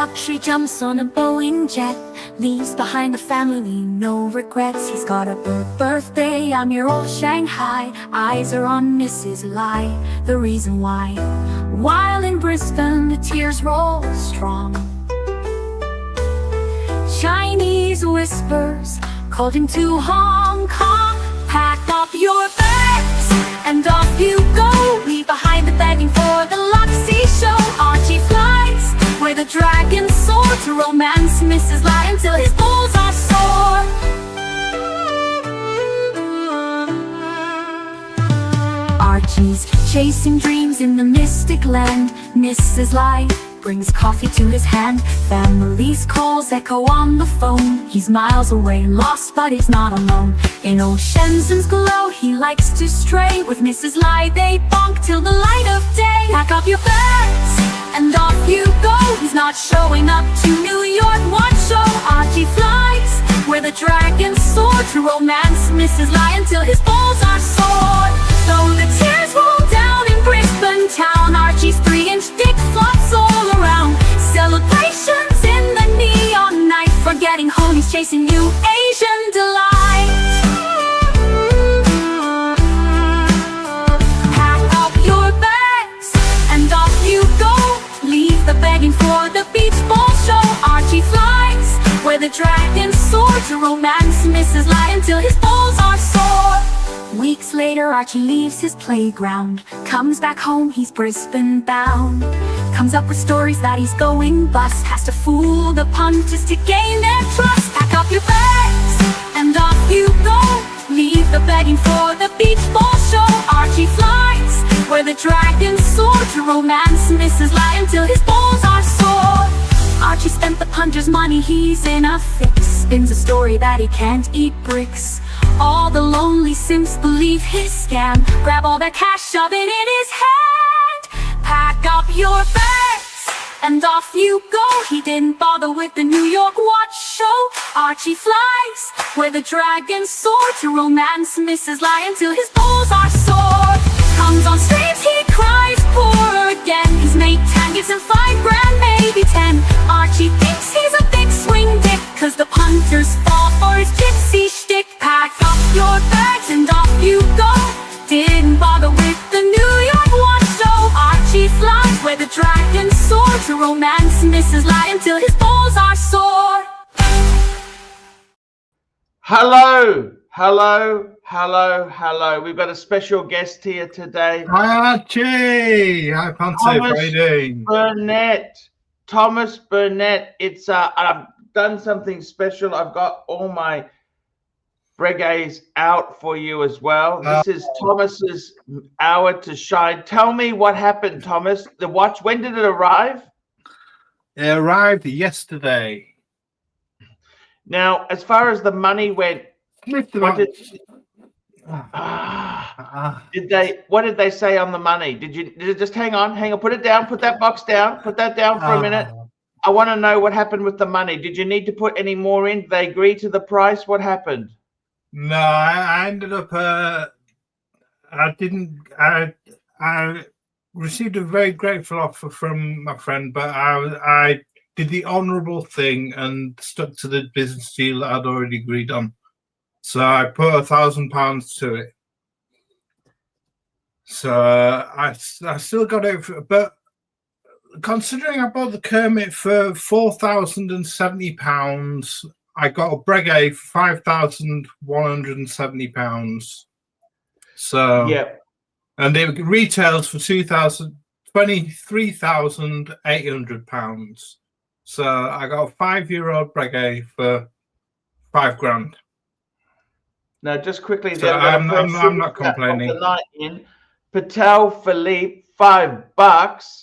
luxury, jumps on a Boeing jet, leaves behind the family, no regrets. He's got a birthday, I'm your old Shanghai. Eyes are on Mrs. Lai, the reason why. While in Brisbane the tears roll strong, Chinese whispers called him to Hong Kong. Pack up your bags and off you go, leave behind the begging for the Luxy show. Archie flies where the dragons soar, to romance Mrs. Lai until his balls are sore. Archie's chasing dreams in the mystic land. Mrs. Lai brings coffee to his hand. Family's calls echo on the phone. He's miles away, lost, but he's not alone. In old Shenzhen's glow, he likes to stray. With Mrs. Lai, they bonk till the light of day. Pack up your bags and off you go. He's not showing up to New York Watch Show. Archie flies where the dragons soar, to romance Mrs. Lai until his balls are sore. Though the tears roll down in Brisbane town, Archie's 3-inch dick flops all around. Celebrations in the neon night, forgetting home, he's chasing new Asian delight. Pack up your bags and off you go, leave the begging for the beach ball show. Archie flies where the dragons soar, to romance Mrs. Lai until his balls are sore. Weeks later, Archie leaves his playground, comes back home, he's Brisbane bound. Comes up with stories that he's going bust, has to fool the punters to gain their trust. Pack up your bags and off you go, leave the begging for the beach ball show. Archie flies where the dragons soar, to romance Mrs. Lai until his balls are sore. Archie spent the punter's money, he's in a fix. Spins a story that he can't eat bricks. All the lonely simps believe his scam, grab all their cash, shove it in his hand. Pack up your bags and off you go, he didn't bother with the New York Watch Show. Archie flies where the dragons soar, to romance Mrs. Lai until his balls are sore. Comes on streams, he cries poor again. His mate Tan gives him $5 grand, maybe 10. Archie thinks he's a big swing dick, cause the punters fall for his gypsy shtick. Pack up your bags and off you go, didn't bother with the New York Watch Show. Archie flies where the dragons soar, to romance Mrs. Lai until his balls are sore. Hello, hello, hello, hello. We've got a special guest here today. Hi, Archie. Hi, Ponce. Burnett. Thomas Burnett. It's I've done something special. I've got all my Breguets out for you as well. This is Thomas's hour to shine. Tell me what happened, Thomas. The watch, when did it arrive? It arrived yesterday. Now, as far as the money went, what did they say on the money? Did it just hang on, put it down, put that box down, put that down for a minute. I want to know what happened with the money. Did you need to put any more in? Did they agree to the price? What happened? No, I ended up I received a very grateful offer from my friend, but I did the honourable thing and stuck to the business deal that I'd already agreed on. So I put £1,000 to it. So I still got it, but considering I bought the Kermit for £4,070, I got a Breguet for £5,170. So yeah, and it retails for £23,800. So I got a 5-year-old Breguet for £5 grand. Now, just quickly, so I'm not complaining. The night in Patel Philippe, $5.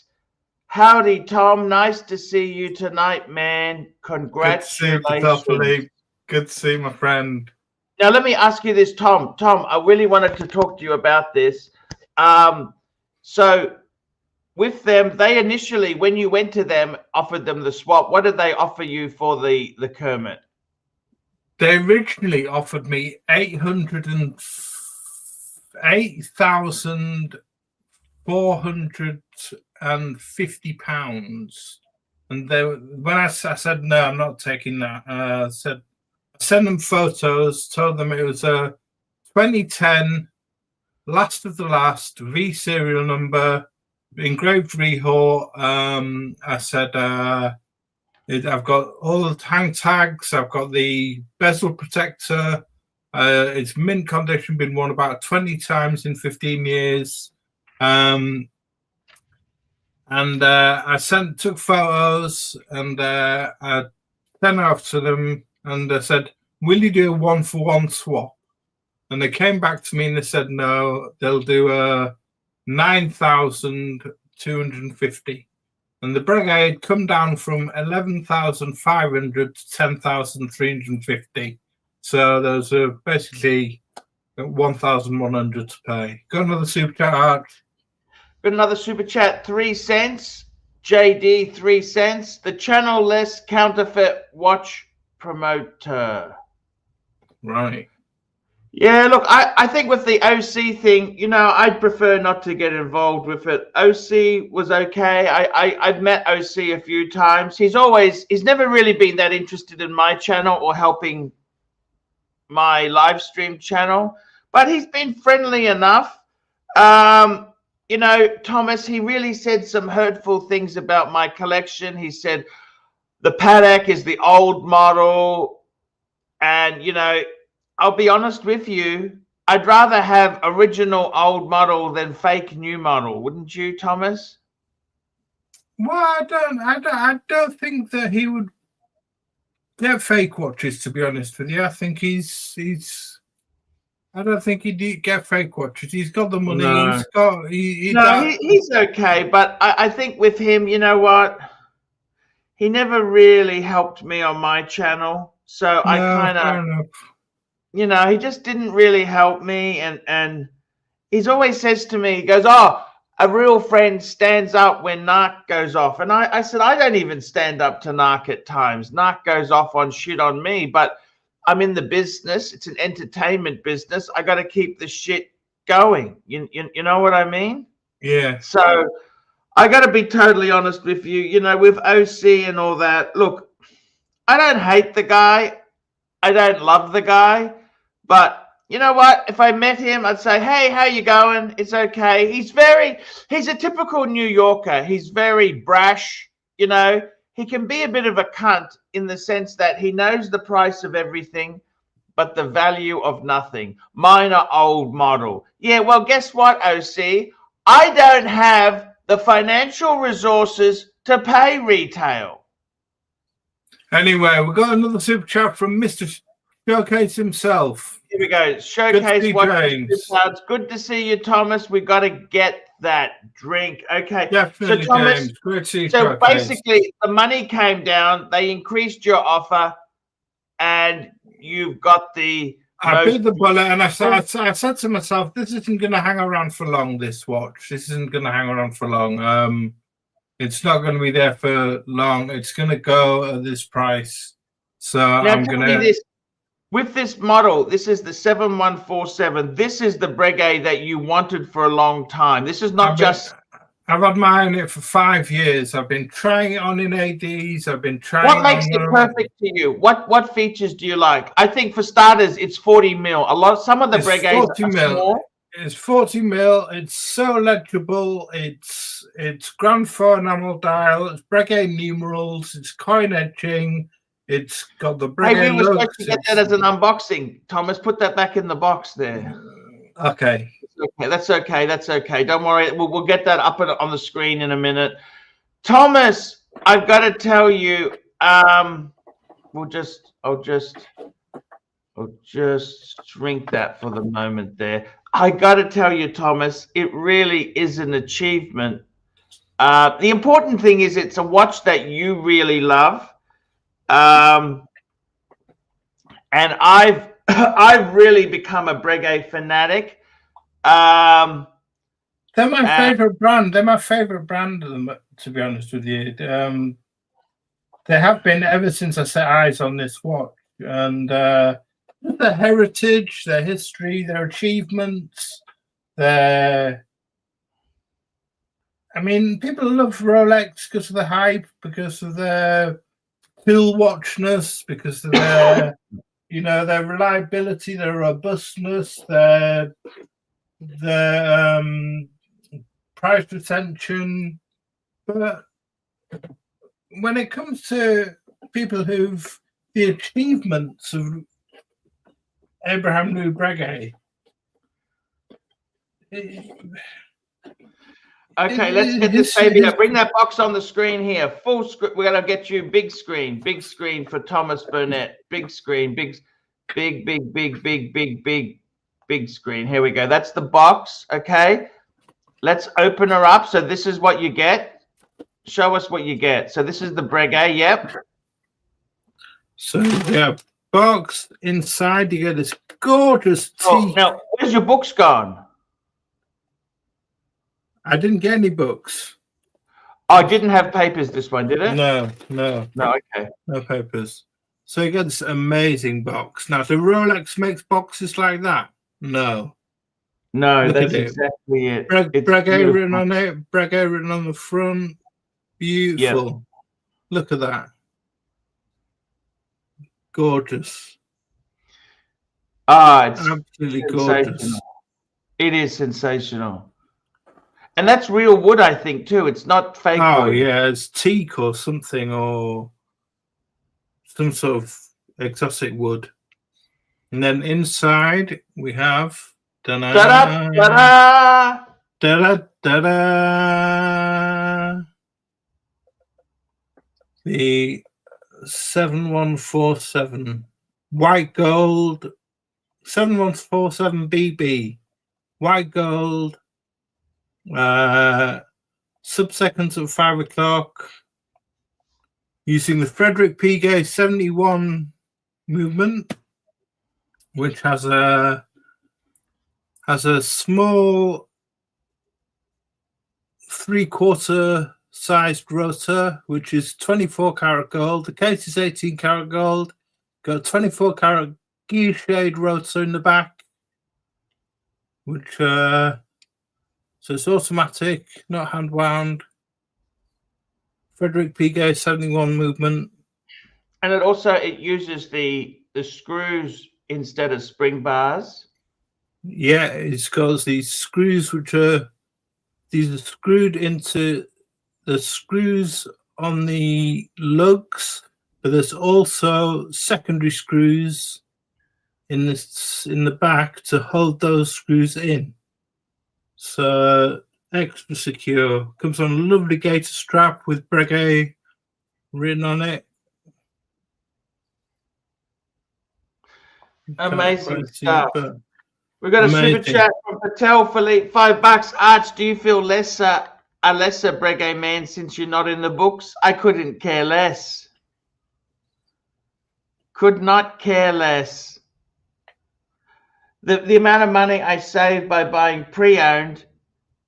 Howdy, Tom. Nice to see you tonight, man. Congratulations. Good to see you, Philippe. Good to see my friend. Now, let me ask you this, Tom. Tom, I really wanted to talk to you about this. So, with them, they initially, when you went to them, offered them the swap. What did they offer you for the Kermit? They originally offered me £8,450, And when I said no, I'm not taking that. I sent them photos, told them it was a 2010 last of the last V serial number, engraved rehor. I said I've got all the hang tags. I've got the bezel protector. It's mint condition, been worn about 20 times in 15 years. And I took photos, and I sent off to them, and I said, will you do a 1-for-1 swap? And they came back to me and they said, no, they'll do a 9,250. And the Breguet had come down from 11,500 to 10,350. So those are basically 1,100 to pay. Got another super chat, Arch? Got another super chat, 3 cents. JD, 3 cents. The channel-less counterfeit watch promoter. Right. Yeah, look, I think with the OC thing, you know, I'd prefer not to get involved with it. OC was okay. I've met OC a few times. He's never really been that interested in my channel or helping my live stream channel, but he's been friendly enough. You know, Thomas, he really said some hurtful things about my collection. He said the paddock is the old model, and, you know, I'll be honest with you, I'd rather have original old model than fake new model, wouldn't you, Thomas? Well, I don't think that he would get fake watches, to be honest with you. I think I don't think he'd get fake watches. He's got the money. No. He's he's okay, but I think with him, you know what? He never really helped me on my channel, so I kind of, you know, he just didn't really help me, and he's always says to me, he goes, oh, a real friend stands up when narc goes off. And I said, I don't even stand up to narc at times. Narc goes off on shit on me, but I'm in the business. It's an entertainment business. I got to keep the shit going. You know what I mean? Yeah. So I got to be totally honest with you, you know, with OC and all that. Look, I don't hate the guy. I don't love the guy. But you know what? If I met him, I'd say, hey, how you going? It's okay. He's a typical New Yorker. He's very brash, you know. He can be a bit of a cunt in the sense that he knows the price of everything, but the value of nothing. Mine are old model. Yeah, well, guess what, OC? I don't have the financial resources to pay retail. Anyway, we've got another super chat from Mr. Showcase himself. Here we go. Showcase watches. Good to see you, Thomas. We got to get that drink. Okay. Definitely, so, Thomas, James. Good to see you, so basically, the money came down. They increased your offer, and you've got the. I bit the bullet, and I said to myself, "This isn't going to hang around for long. This watch. This isn't going to hang around for long. It's not going to be there for long. It's going to go at this price. So now I'm going to." With this model, this is the 7147. This is the Breguet that you wanted for a long time. This is not I've had mine in it for 5 years. I've been trying it on in ADs. I've been trying. What makes it perfect to you? What features do you like? I think for starters, it's 40 mil. Some of the Breguets are small. It's 40 mil. It's so legible. It's Grand 4 enamel dial. It's Breguet numerals. It's coin etching. It's got the Breguet. Hey, we were supposed to get that as an unboxing. Thomas, put that back in the box there. Okay. That's okay. Don't worry. We'll get that up on the screen in a minute. Thomas, I've got to tell you, I'll just shrink that for the moment there. I got to tell you, Thomas, it really is an achievement. The important thing is it's a watch that you really love. And I've really become a Breguet fanatic. They're my favorite brand. They're my favorite brand, to be honest with you. They have been ever since I set eyes on this watch. And their heritage, their history, their achievements, their I mean, people love Rolex because of the hype, because of their pill watchness, because of their, you know, their reliability, their robustness, their price retention. But when it comes to people who've the achievements of Abraham Louis Breguet, Okay, let's get this baby up. Bring that box on the screen here. Full screen. We're gonna get you big screen for Thomas Burnett. Big screen, big screen. Here we go. That's the box. Okay, let's open her up. So this is what you get. Show us what you get. So this is the Breguet. Yep. So yeah, box inside you get this gorgeous tea. Oh, now where's your books gone? I didn't get any books. Oh, I didn't have papers this one, did it? No. Okay. No papers. So you get this amazing box. Now, so Rolex makes boxes like that? No. No, Look that's at it. exactly it. Breguet written on it. Breguet written on the front. Beautiful. Yep. Look at that. Gorgeous. Ah, it's absolutely gorgeous. It is sensational. And that's real wood, I think, too. It's not fake wood. Oh, yeah, it's teak or something, or some sort of exotic wood. And then inside we have da-da, the 7147 white gold 7147 BB white gold sub-seconds at 5 o'clock using the Frederick Breguet 71 movement, which has a small 3/4 sized rotor, which is 24 karat gold. The case is 18 karat gold. Got 24 karat gear shade rotor in the back, which so it's automatic, not hand wound. Frederick Breguet 71 movement. And it uses the screws instead of spring bars. Yeah, it's got these screws which are screwed into the screws on the lugs, but there's also secondary screws in the back to hold those screws in. So extra secure. Comes on a lovely gaiter strap with Breguet written on it. Amazing stuff. We've got a super chat from Patel Philippe, $5. Arch, do you feel a lesser Breguet man since you're not in the books? I couldn't care less. Could not care less. The amount of money I saved by buying pre-owned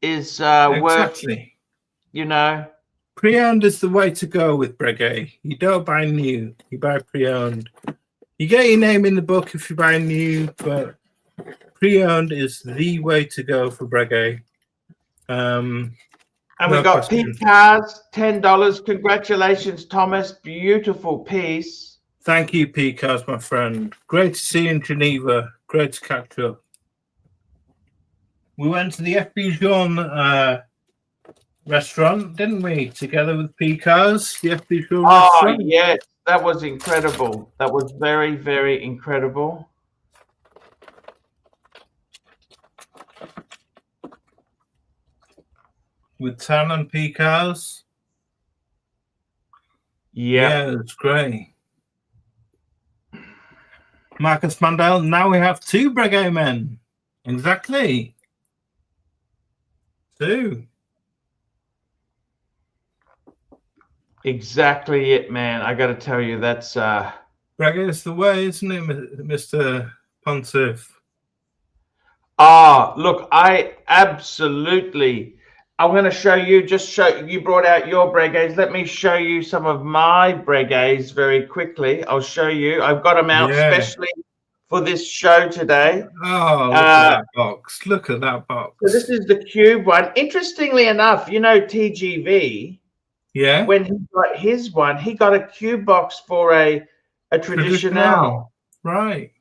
is worth, you know. Pre-owned is the way to go with Breguet. You don't buy new, you buy pre-owned. You get your name in the book if you buy new, but pre-owned is the way to go for Breguet. And we've got Pete Cars, $10. Congratulations, Thomas. Beautiful piece. Thank you, Pete Cars, my friend. Great to see you in Geneva. Great to catch up. We went to the FB Jean restaurant, didn't we? Together with Pete Cars, the FB Jean restaurant. Oh, yes. That was incredible. That was very, very incredible. With Tan and Picars. Yeah, it's great. Marcus Mandel. Now we have 2 Breguet men. Exactly. 2. Exactly it, man. I got to tell you, that's Breguet's the way, isn't it, Mr. Pontiff? Look, I'm going to show you, you brought out your Breguets. Let me show you some of my Breguets very quickly. I'll show you. I've got them out especially for this show today. Oh, look at that box. Look at that box. So this is the cube one. Interestingly enough, you know, TGV, Yeah. when he got his one, he got a cube box for a traditional. Right.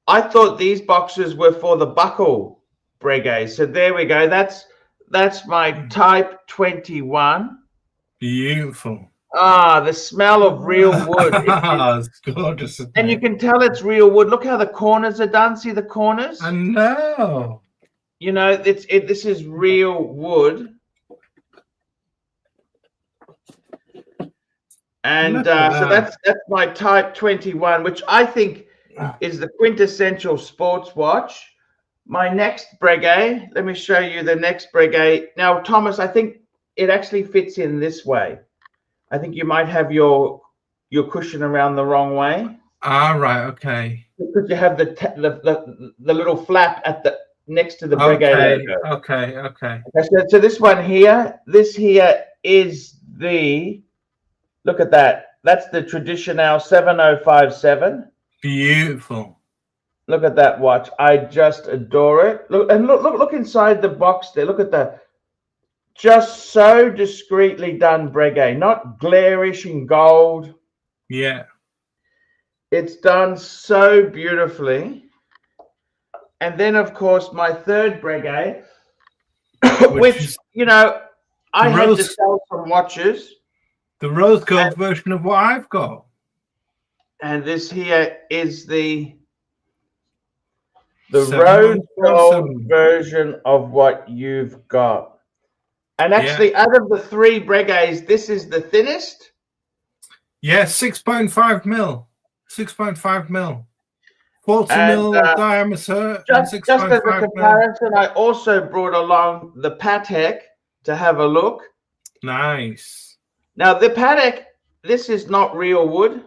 I thought these boxes were for the buckle Breguet. So there we go. That's my Type 21. Beautiful. Ah, the smell of real wood. It's gorgeous. And you can tell it's real wood. Look how the corners are done. See the corners? I know. You know, this is real wood. And so that's my Type 21, which I think is the quintessential sports watch. My next Breguet, let me show you the next Breguet. Now, Thomas, I think it actually fits in this way. I think you might have your cushion around the wrong way. Ah, right, okay. Because you have the little flap at the next to the Breguet logo. Okay. So this one here, this here is the, look at that. That's the Traditional 7057. Beautiful. Look at that watch. I just adore it. Look inside the box there. Look at that. Just so discreetly done Breguet, not glarish in gold. Yeah. It's done so beautifully. And then, of course, my third Breguet, which you know, I had to sell some watches. The rose gold version of what I've got. And this here is the rose gold version of what you've got. And actually, out of the three Breguets, this is the thinnest. Yeah, 6.5 mil. 6.5 mil. 40 mil diameter. Just as a comparison, I also brought along the Patek to have a look. Nice. Now, the Patek, this is not real wood.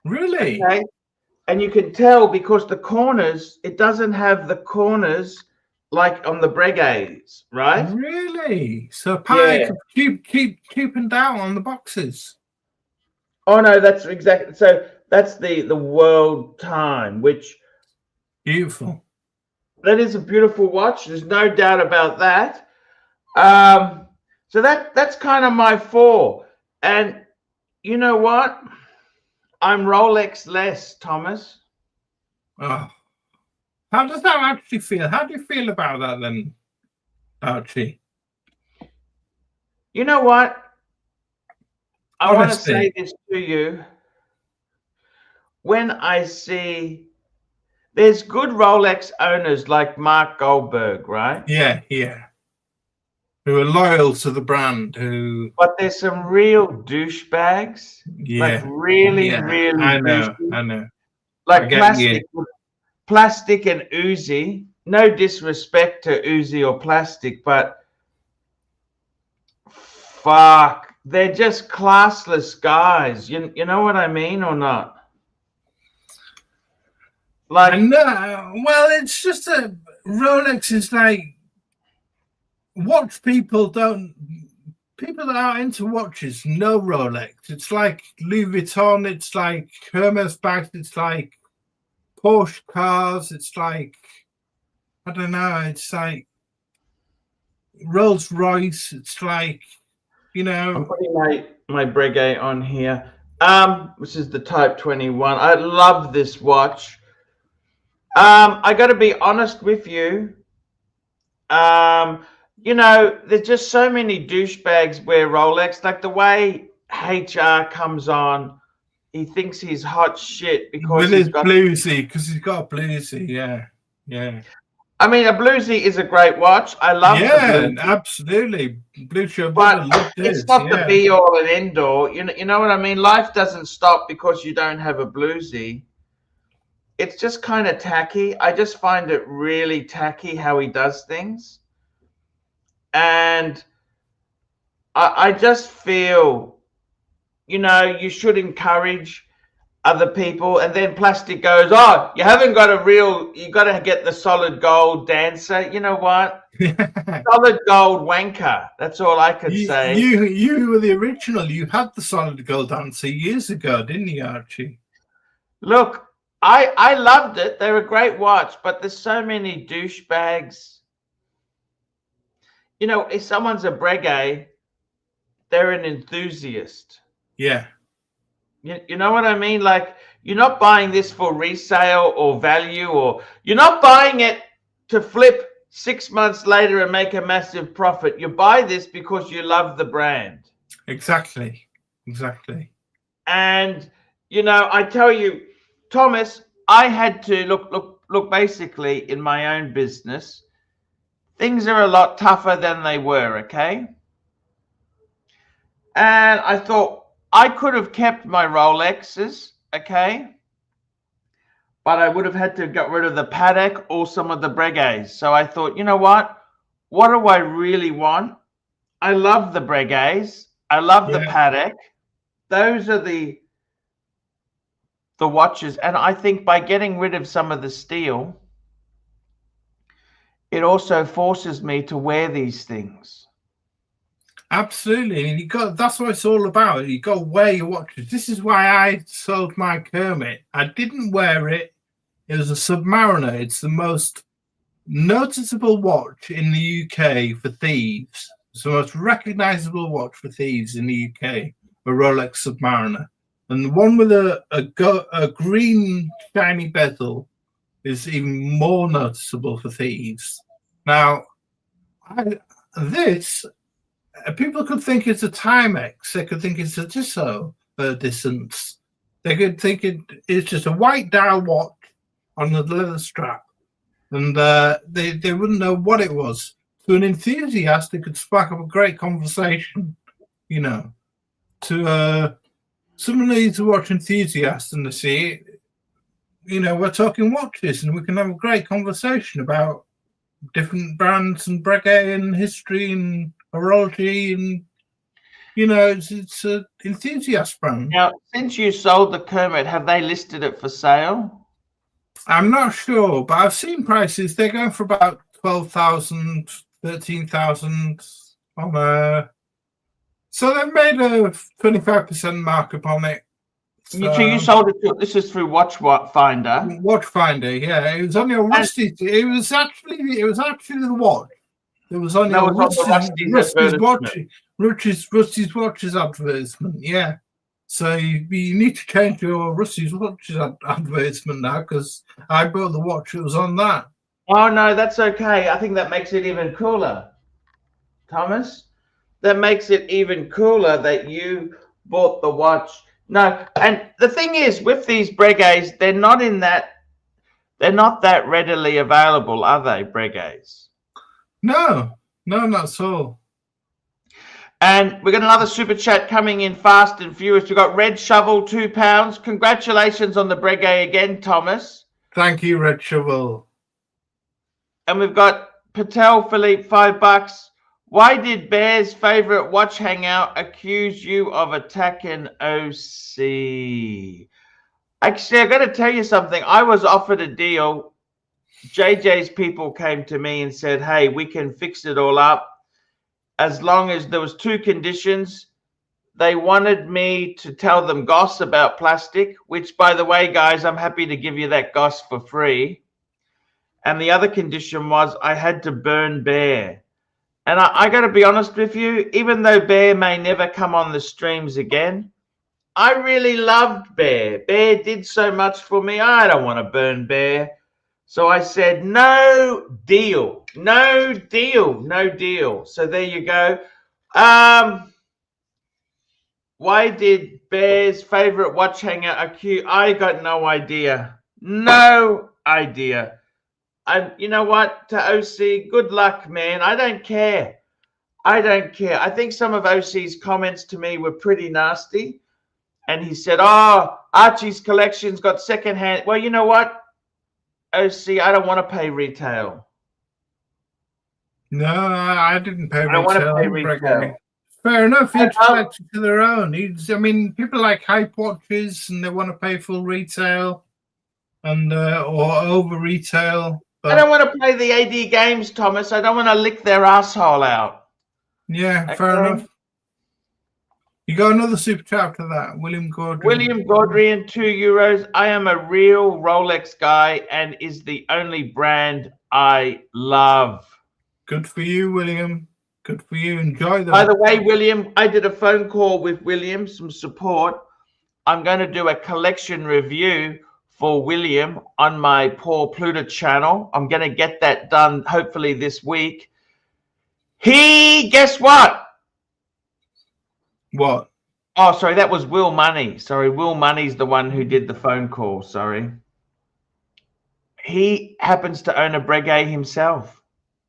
Really? Okay. And you can tell because the corners, it doesn't have the corners like on the Breguets, right? Really? So Patek keeping down on the boxes. Oh no, that's exactly. So that's the World Time, which beautiful. That is a beautiful watch. There's no doubt about that. So that's kind of my four. And you know what? I'm Rolex less, Thomas. Oh. How does that actually feel? How do you feel about that then, Archie? You know what? I want to say this to you. When I see there's good Rolex owners like Mark Goldberg, right? Yeah. Who are loyal to the brand, but there's some real douchebags. Like really I know. Like plastic and Uzi. No disrespect to Uzi or plastic, but fuck, they're just classless guys. You know what I mean or not? Like, no, well, it's just a Rolex is like watch people that are into watches know Rolex. It's like Louis Vuitton, it's like Hermes bags, it's like Porsche cars, it's like, I don't know, it's like Rolls Royce, it's like, you know. I'm putting my Breguet on here, which is the Type 21. I love this watch. I got to be honest with you. You know, there's just so many douchebags wear Rolex. Like the way HR comes on, he thinks he's hot shit because he's got bluesy. Because he's got a bluesy, yeah. I mean, a bluesy is a great watch. I love the bluesy. Absolutely. Blue show, but it's not the be all and end all. You know what I mean? Life doesn't stop because you don't have a bluesy. It's just kind of tacky. I just find it really tacky how he does things. And I just feel, you know, you should encourage other people. And then plastic goes, oh, you haven't got a real, you got to get the solid gold dancer. You know what? Solid gold wanker. That's all I could say. You were the original. You had the solid gold dancer years ago, didn't you, Archie? Look, I loved it. They're a great watch, but there's so many douchebags. You know, if someone's a Breguet, they're an enthusiast. Yeah. You know what I mean? Like, you're not buying this for resale or value, or you're not buying it to flip 6 months later and make a massive profit. You buy this because you love the brand. Exactly. Exactly. And, you know, I tell you, Thomas, I had to look, basically in my own business, things are a lot tougher than they were, okay? And I thought I could have kept my Rolexes, okay? But I would have had to get rid of the Patek or some of the Breguets. So I thought, you know what? What do I really want? I love the Breguets. I love the Patek. Those are the watches. And I think by getting rid of some of the steel, it also forces me to wear these things. Absolutely. And that's what it's all about. You got to wear your watches. This is why I sold my Kermit. I didn't wear it. It was a Submariner. It's the most noticeable watch in the UK for thieves. It's the most recognizable watch for thieves in the UK, a Rolex Submariner. And the one with a green shiny bezel is even more noticeable for thieves. Now, people could think it's a Timex. They could think it's a Tissot distance. They could think it's just a white dial watch on the leather strap, and they wouldn't know what it was. To an enthusiast, it could spark up a great conversation, you know. To someone who's a watch enthusiast and they see, you know, we're talking watches and we can have a great conversation about different brands and Breguet and history and horology, and you know, it's an enthusiast brand. Now, since you sold the Kermit, have they listed it for sale? I'm not sure, but I've seen prices. They're going for about 12,000, 13,000 on a. So they've made a 25% markup on it. So you sold it. This is through Watchfinder. Watchfinder, yeah. It was only a rusty. It was actually the watch. It was only Rusty's watches advertisement. Yeah. So you need to change your Rusty's watches advertisement now, because I bought the watch. It was on that. Oh no, that's okay. I think that makes it even cooler, Thomas. That makes it even cooler that you bought the watch. No, and the thing is, with these Breguets, they're not that readily available, are they, Breguets? No, not at all. And we got another super chat coming in fast and furious. We've got Red Shovel, £2. Congratulations on the Breguet again, Thomas. Thank you, Red Shovel. And we've got Patel Philippe, $5. Why did Bear's favorite watch hangout accuse you of attacking OC? Actually, I got to tell you something. I was offered a deal. JJ's people came to me and said, hey, we can fix it all up. As long as there was two conditions. They wanted me to tell them goss about plastic, which, by the way, guys, I'm happy to give you that goss for free. And the other condition was I had to burn Bear. And I got to be honest with you, even though Bear may never come on the streams again, I really loved Bear. Bear did so much for me. I don't want to burn Bear. So I said, no deal, no deal, no deal. So there you go. Why did Bear's favorite watch hangout accuse? I got no idea. No idea. You know what, to OC, good luck, man. I don't care. I don't care. I think some of OC's comments to me were pretty nasty. And he said, oh, Archie's collection's got secondhand. Well, you know what, OC, I don't want to pay retail. No, I didn't pay retail. I want to pay retail. Fair enough. Each collector to their own. I mean, people like hype watches and they want to pay full retail and or over retail. I don't want to play the AD games, Thomas. I don't want to lick their asshole out. Yeah, fair enough. You got another super chat after that. William Gordon. William Godrian, €2. I am a real Rolex guy and is the only brand I love. Good for you, William. Good for you. Enjoy them. By the way, William, I did a phone call with William, some support. I'm going to do a collection review for William on my Paul Pluta channel. I'm going to get that done hopefully this week. Guess what? What? Oh, sorry, that was Will Money. Sorry, Will Money's the one who did the phone call. Sorry. He happens to own a Breguet himself.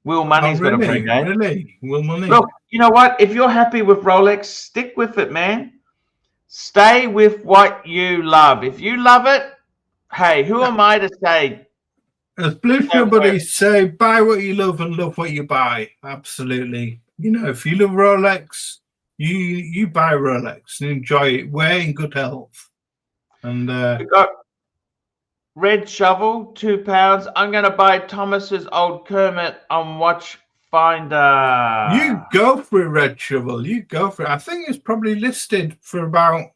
Will Money's got a Breguet. Really? Will Money? Look, you know what? If you're happy with Rolex, stick with it, man. Stay with what you love. If you love it, hey, who am I to say? As Blue Show buddies say, buy what you love and love what you buy. Absolutely. You know, if you love Rolex, you buy Rolex and enjoy it. Wear in good health. And we got Red Shovel, £2. I'm going to buy Thomas's old Kermit on Watchfinder. You go for it, Red Shovel. You go for it. I think it's probably listed for about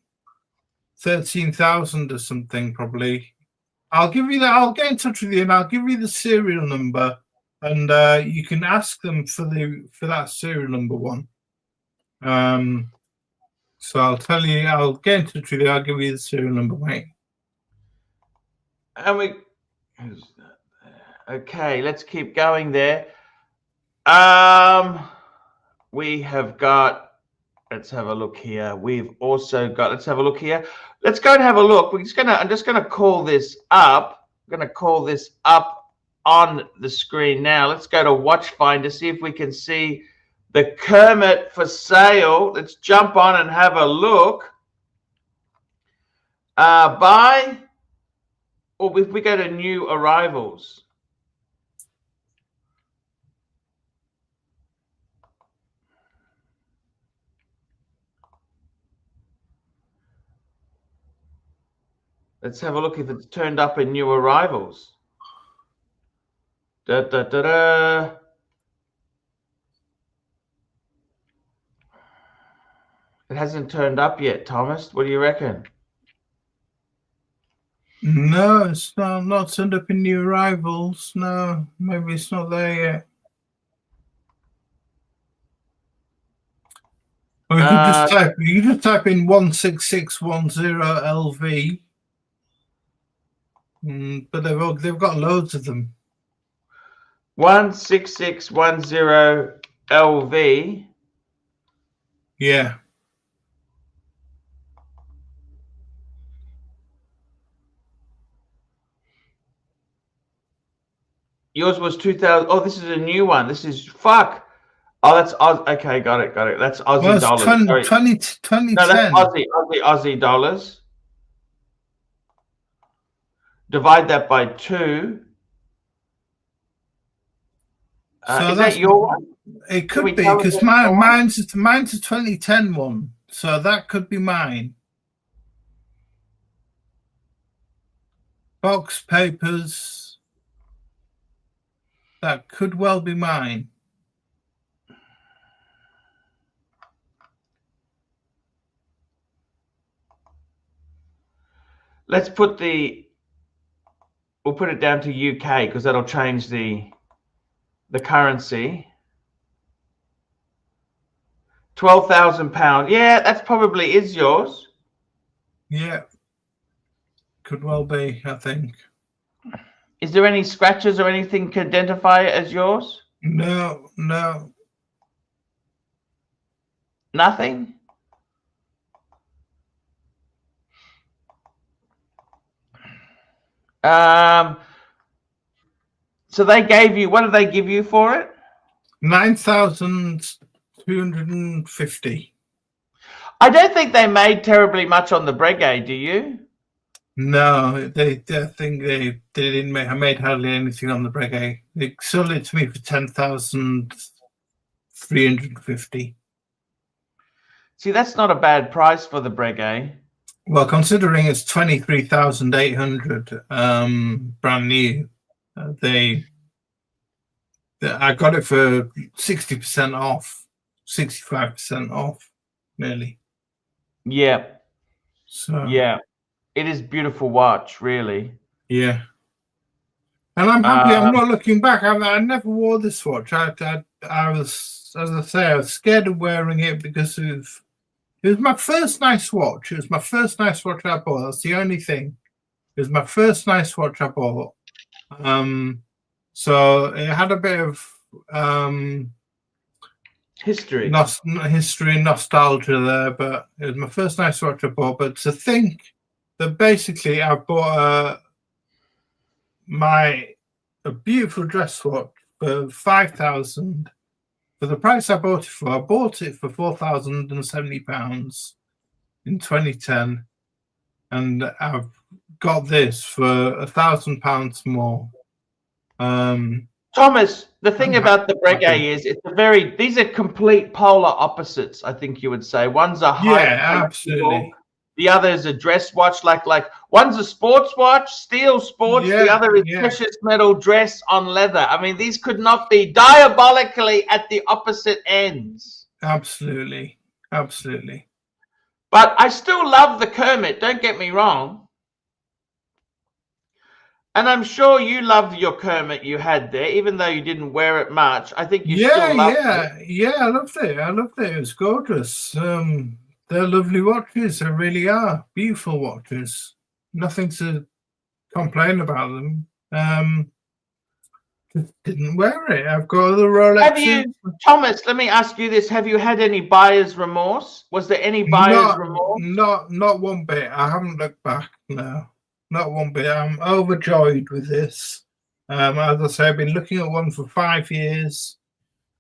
13,000 or something, probably. I'll give you that. I'll get in touch with you and I'll give you the serial number, and you can ask them for that serial number one. So I'll tell you. I'll get in touch with you. I'll give you the serial number, mate. And okay, let's keep going there. We have got, let's have a look here. We've also got, let's have a look here. Let's go and have a look. I'm just gonna call this up. I'm gonna call this up on the screen now. Let's go to Watchfinder, see if we can see the Kermit for sale. Let's jump on and have a look. Buy, or if we go to new arrivals. Let's have a look if it's turned up in new arrivals. Da, da, da, da. It hasn't turned up yet, Thomas. What do you reckon? No, it's not turned up in new arrivals. No, maybe it's not there yet. Or you can just type in 16610 LV. But they've got loads of them. 16610 LV. Yeah. Yours was 2000. Oh, this is a new one. This is fuck. Oh, that's okay. Got it. That's Aussie dollars. 2010. No, that's Aussie dollars. Divide that by 2. So is that your one? It could be, because mine's a 2010 one, so that could be mine. Box papers. That could well be mine. Let's put we'll put it down to UK because that'll change the currency. £12,000. Yeah, that's probably is yours. Yeah. Could well be, I think. Is there any scratches or anything to identify it as yours? No. Nothing? So they gave you, what did they give you for it? 9,250. I don't think they made terribly much on the Breguet, do you? No, I think they didn't made hardly anything on the Breguet. They sold it to me for 10,350. See, that's not a bad price for the Breguet. Well, considering it's 23,800, brand new, I got it for 60% off, 65% off, nearly. Yeah. So Yeah. It is beautiful watch, really. yeah. And I'm happy. I'm not looking back. I never wore this watch. I was, as I say, I was scared of wearing it because it was my first nice watch. It was my first nice watch I bought. That's the only thing. It was my first nice watch I bought. So it had a bit of history and nostalgia there, but it was my first nice watch I bought. But to think that basically I bought a beautiful dress watch for 5,000 for the price I bought it for. I bought it for £4,070 in 2010, and I've got this for £1,000 more. Thomas, the thing about the Breguet is these are complete polar opposites, I think you would say. One's a high, absolutely. The other is a dress watch, like one's a sports watch, steel sports, the other is precious metal dress on leather. I mean, these could not be diabolically at the opposite ends. Absolutely. Absolutely. But I still love the Kermit, don't get me wrong. And I'm sure you loved your Kermit you had there, even though you didn't wear it much. I think you still loved it. Yeah, I loved it. I loved it. It was gorgeous. They're lovely watches. They really are. Beautiful watches. Nothing to complain about them. Just didn't wear it. I've got other Rolexes. Have you, Thomas, let me ask you this. Have you had any buyer's remorse? Was there any buyer's remorse? Not one bit. I haven't looked back, no. Not one bit. I'm overjoyed with this. As I say, I've been looking at one for 5 years.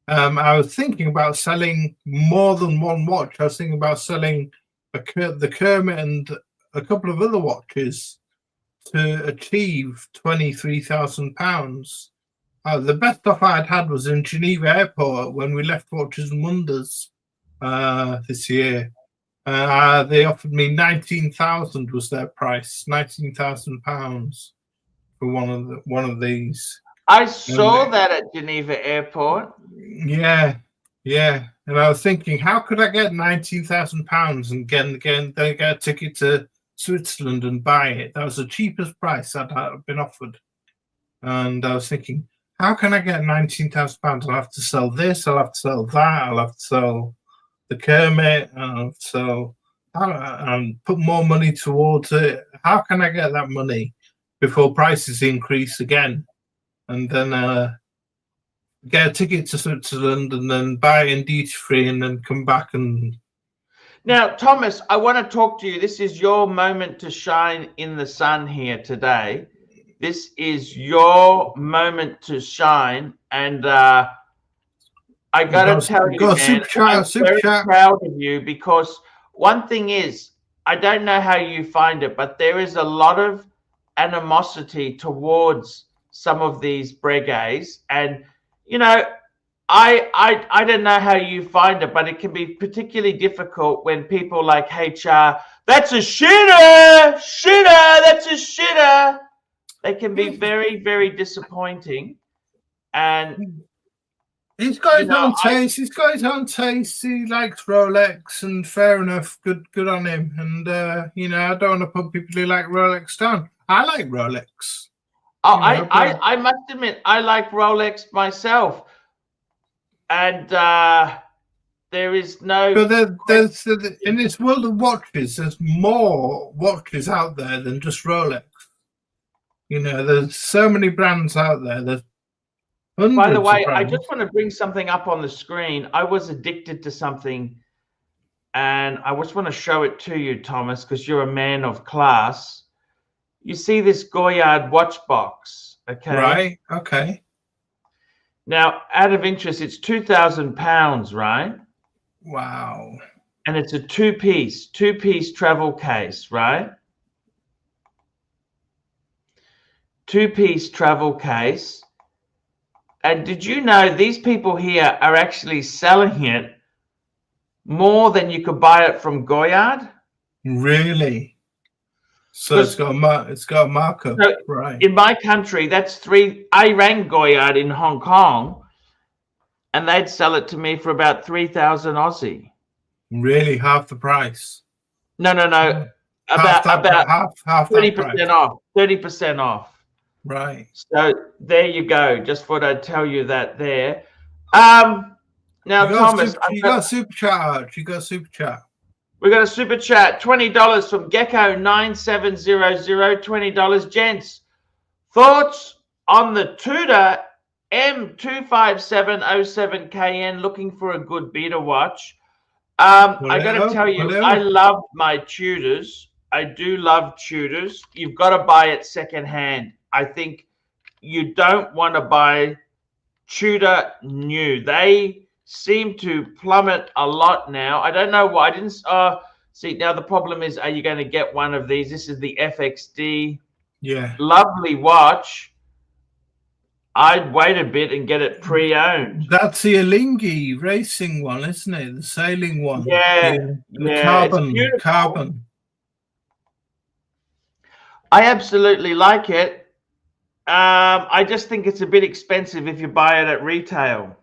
I was thinking about selling more than one watch. I was thinking about selling the Kermit and a couple of other watches to achieve £23,000. The best offer I'd had was in Geneva Airport when we left Watches and Wonders this year. They offered me 19,000 was their price, £19,000 for one of these. I saw that at Geneva Airport. Yeah. And I was thinking, how could I get £19,000 and then get a ticket to Switzerland and buy it? That was the cheapest price I'd been offered. And I was thinking, how can I get £19,000? I'll have to sell this, I'll have to sell that, I'll have to sell the Kermit, and put more money towards it. How can I get that money before prices increase again? And then get a ticket to Switzerland and then buy it in duty free and then come back and... Now, Thomas, I want to talk to you. This is your moment to shine in the sun here today. This is your moment to shine. And I got to tell you, man, I'm very proud of you, because one thing is, I don't know how you find it, but there is a lot of animosity towards some of these Breguets. And, you know, I don't know how you find it, but it can be particularly difficult when people like HR, that's a shitter, that's a shitter. They can be very, very disappointing. And he's got his own taste. He's got his own taste. He likes Rolex, and fair enough. Good on him. And you know, I don't want to put people who like Rolex down. I like Rolex. Oh, I must admit, I like Rolex myself. And there is no. But there's in this world of watches, there's more watches out there than just Rolex. You know, there's so many brands out there. There's hundreds. By the way, I just want to bring something up on the screen. I was addicted to something, and I just want to show it to you, Thomas, because you're a man of class. You see this Goyard watch box, okay? Right. Okay. Now, out of interest, it's £2,000, right? Wow. And it's a two-piece travel case, right? Two-piece travel case. And did you know these people here are actually selling it more than you could buy it from Goyard? Really? So it's got a markup, so right? In my country, that's I rang Goyard in Hong Kong, and they'd sell it to me for about 3,000 Aussie. Really, half the price? No. Half About that 30% price. off. 30% off. Right. So there you go. Just thought I'd tell you that there. Now, Thomas, You got super chat, Arch. You got super chat. we got a super chat. $20 from Gecko9700. $20, gents. Thoughts on the Tudor M25707KN? Looking for a good beta watch. I got to tell you, I love my Tudors. I do love Tudors. You've got to buy it secondhand. I think you don't want to buy Tudor new. They seem to plummet a lot now. I don't know why. I didn't see. Now the problem is, are you going to get one of these? This is the FXD. Yeah. Lovely watch. I'd wait a bit and get it pre-owned. That's the Alinghi racing one, isn't it? The sailing one. Yeah. The carbon. I absolutely like it. I just think it's a bit expensive if you buy it at retail.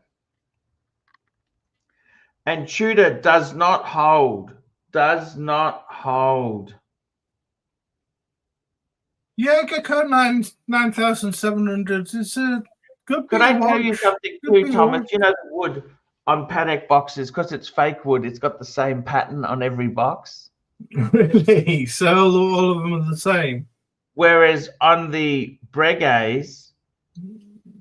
And Tudor does not hold. Does not hold. Yeah, Gecko 9700. It's a good. Could I tell you something too, Thomas? You know the wood on Patek boxes, because it's fake wood, it's got the same pattern on every box. Really? So all of them are the same. Whereas on the Breguets,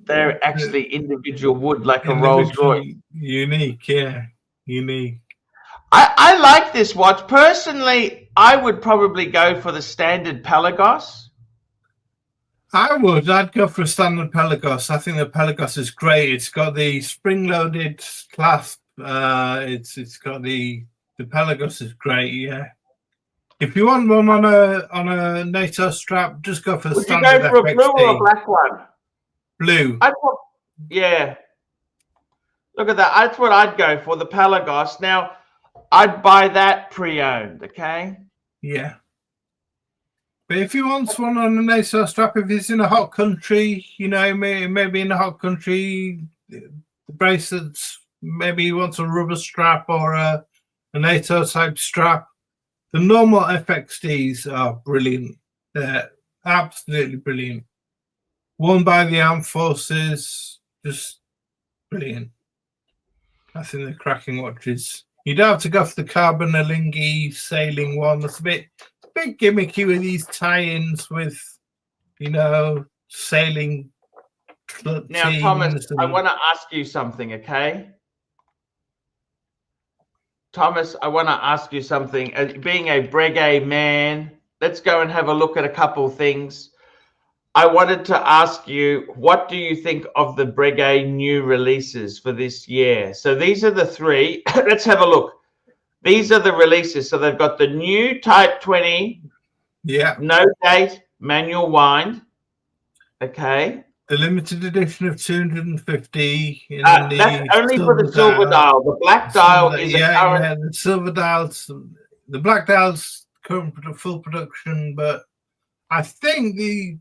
they're actually individual wood, like a Rolls Royce. Unique, yeah. Unique. I like this watch. Personally, I would probably go for the standard Pelagos. I'd go for a standard Pelagos. I think the Pelagos is great. It's got the spring-loaded clasp. It's got the Pelagos is great. Yeah. If you want one on a NATO strap, just go for the standard. Would you go for a blue or a black one? Blue. Yeah. Look at that. That's what I'd go for, the Pelagos. Now, I'd buy that pre-owned. Okay. Yeah. But if you want one on an NATO strap, if it's in a hot country, you know, maybe in a hot country, the bracelets, maybe you want a rubber strap or a NATO type strap. The normal FXDs are brilliant. They're absolutely brilliant. Worn by the armed forces, just brilliant. I think they're cracking watches. You don't have to go for the carbon Alinghi sailing one. That's a bit gimmicky with these tie-ins with, you know, sailing. Now, Thomas, I want to ask you something, okay? Thomas, I want to ask you something. Being a Breguet man, let's go and have a look at a couple things. I wanted to ask you, what do you think of the Breguet new releases for this year? So these are the three. Let's have a look. These are the releases. So they've got the new Type 20, no date, manual wind. Okay. The limited edition of 250. That's only for the silver dial. The black dial is a current. Yeah, the silver dials. The black dial's current full production, but I think the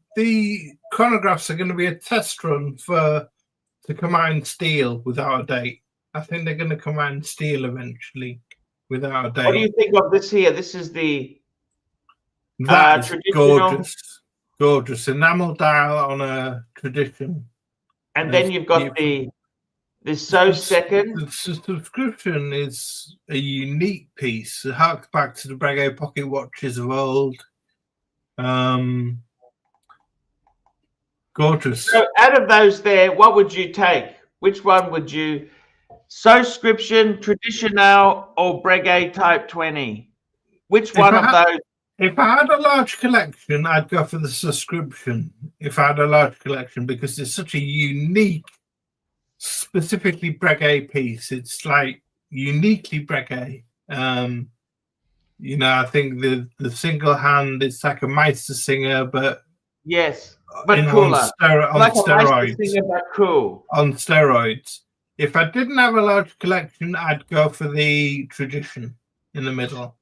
chronographs are going to be a test run to come out in steel without a date. I think they're going to come out in steel eventually without a date. What do you think of this here? This is the traditional. Gorgeous enamel dial on a tradition. And then you've got the So Second. The subscription is a unique piece. It harks back to the Breguet pocket watches of old. Gorgeous. So out of those there, what would you take? Which one would you? Subscription, traditional, or Breguet Type 20? Which one of those? If I had a large collection, I'd go for the subscription. If I had a large collection, because it's such a unique, specifically Breguet piece. It's like uniquely Breguet. You know, I think the single hand, it's like a Meister Singer, but yes, but cooler. On steroids. Singer, but cool. On steroids. If I didn't have a large collection, I'd go for the tradition in the middle.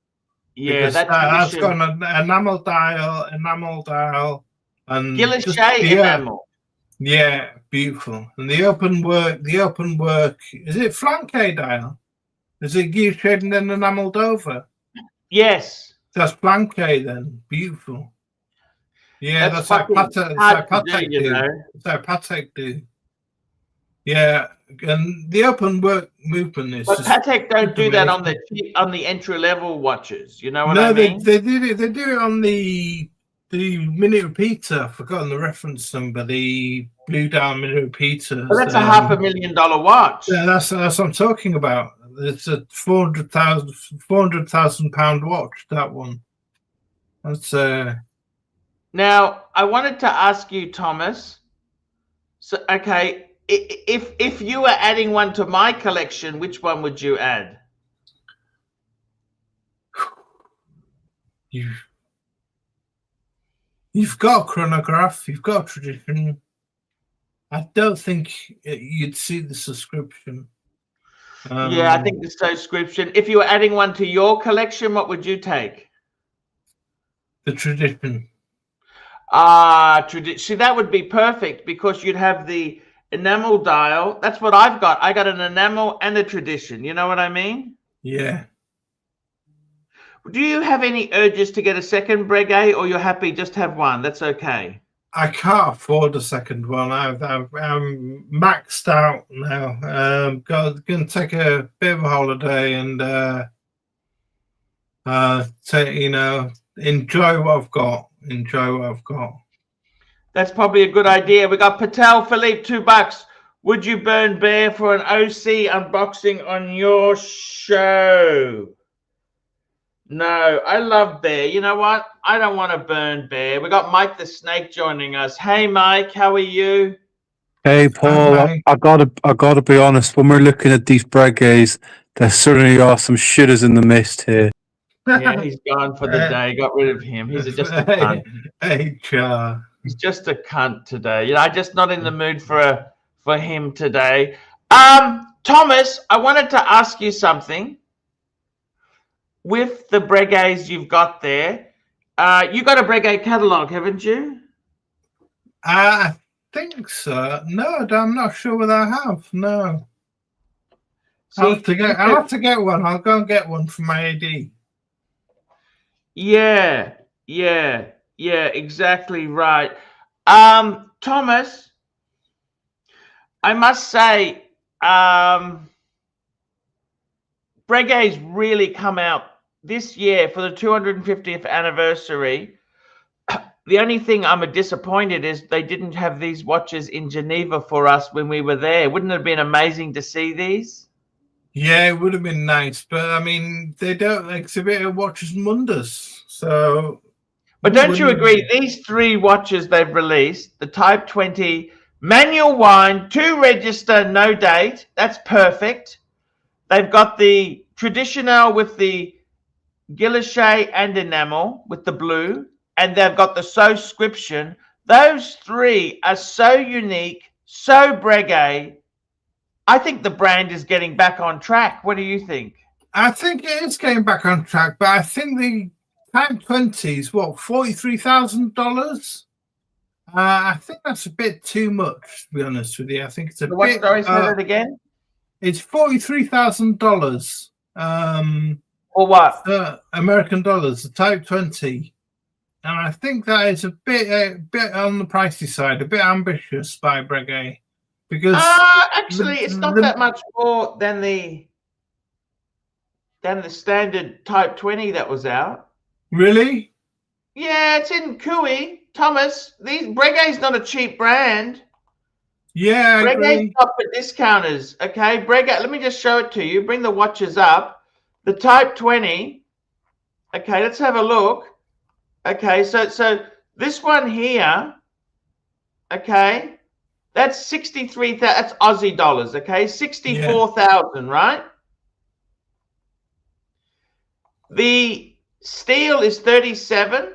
Yeah, that's got an enamel dial, and Guilloche enamel. Yeah, beautiful. And the open work. Is it flanque dial? Is it gear shaded and enameled over? Yes. That's Blanquet then. Beautiful. Yeah, that's like fucking hard to do, Patek you do. know. It's like Patek do. Yeah, and the open work movement is But just Patek don't do that amazing. on the entry level watches. You know what No, I mean? they did it. They do it on the minute repeater. I've forgotten the reference number. The blue down minute repeater. But that's a $500,000 watch. Yeah, that's what I'm talking about. It's a 400,000 pound watch. That one. That's Now I wanted to ask you, Thomas. So okay, if you were adding one to my collection, which one would you add? You've got a chronograph. You've got a tradition. I don't think you'd see the subscription. Yeah, I think the subscription. If you were adding one to your collection, what would you take? The tradition. See, that would be perfect because you'd have the enamel dial. That's what I've got. I got an enamel and a tradition. You know what I mean? Yeah. Do you have any urges to get a second Breguet, or you're happy just to have one? That's okay. I can't afford a second one. I'm maxed out now. Going to take a bit of a holiday and enjoy what I've got. Enjoy what I've got. That's probably a good idea. We got Patel Philippe, $2. Would you burn bear for an OC unboxing on your show? No, I love bear. You know what? I don't want to burn bear. We got Mike the Snake joining us. Hey, Mike, how are you? Hey, Paul. I gotta be honest. When we're looking at these Breguets, there certainly are some shitters in the mist here. Yeah, he's gone for the day. Got rid of him. He's just a cunt. He's just a cunt today. You know, I'm just not in the mood for him today. Thomas, I wanted to ask you something. With the Breguets you've got there, you got a Breguet catalog, haven't you? I think so. No, I'm not sure whether I have. No. I'll have to get one. I'll go and get one from my AD. Yeah, exactly right. Thomas, I must say, Breguet's really come out this year for the 250th anniversary. The only thing I'm disappointed is they didn't have these watches in Geneva for us when we were there. Wouldn't it have been amazing to see these? Yeah, it would have been nice, but I mean, they don't exhibit watches and wonders. So, but don't you agree? These three watches they've released, the Type 20 manual wind, 2 register, no date. That's perfect. They've got the traditional with the guilloche and enamel with the blue, and they've got the subscription. Those three are so unique, so Breguet. I think the brand is getting back on track. What do you think? I think it is getting back on track, but I think the Type 20 is what, $43,000? I think that's a bit too much, to be honest with you. I think it's a bit. What story said it again? It's $43,000. Or what? American dollars, the Type 20. And I think that is a bit on the pricey side, a bit ambitious by Breguet. Because actually, it's not that much more than the standard Type 20 that was out. Really? Yeah, it's in Kui. Thomas, Breguet's not a cheap brand. Yeah, I agree. Breguet's not for discounters. Okay, Breguet, let me just show it to you. Bring the watches up. The Type 20. Okay, let's have a look. Okay, so this one here, okay, that's 63,000. That's Aussie dollars. Okay, 64,000, right? The steel is 37.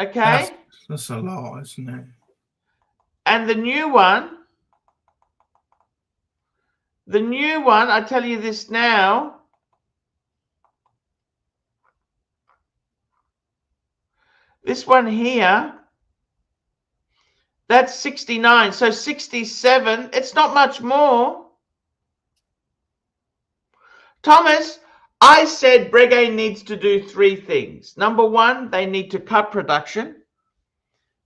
Okay, that's a lot, isn't it? And the new one, I tell you this now. This one here, that's 69. So 67, it's not much more. Thomas, I said Breguet needs to do 3 things. Number 1, they need to cut production.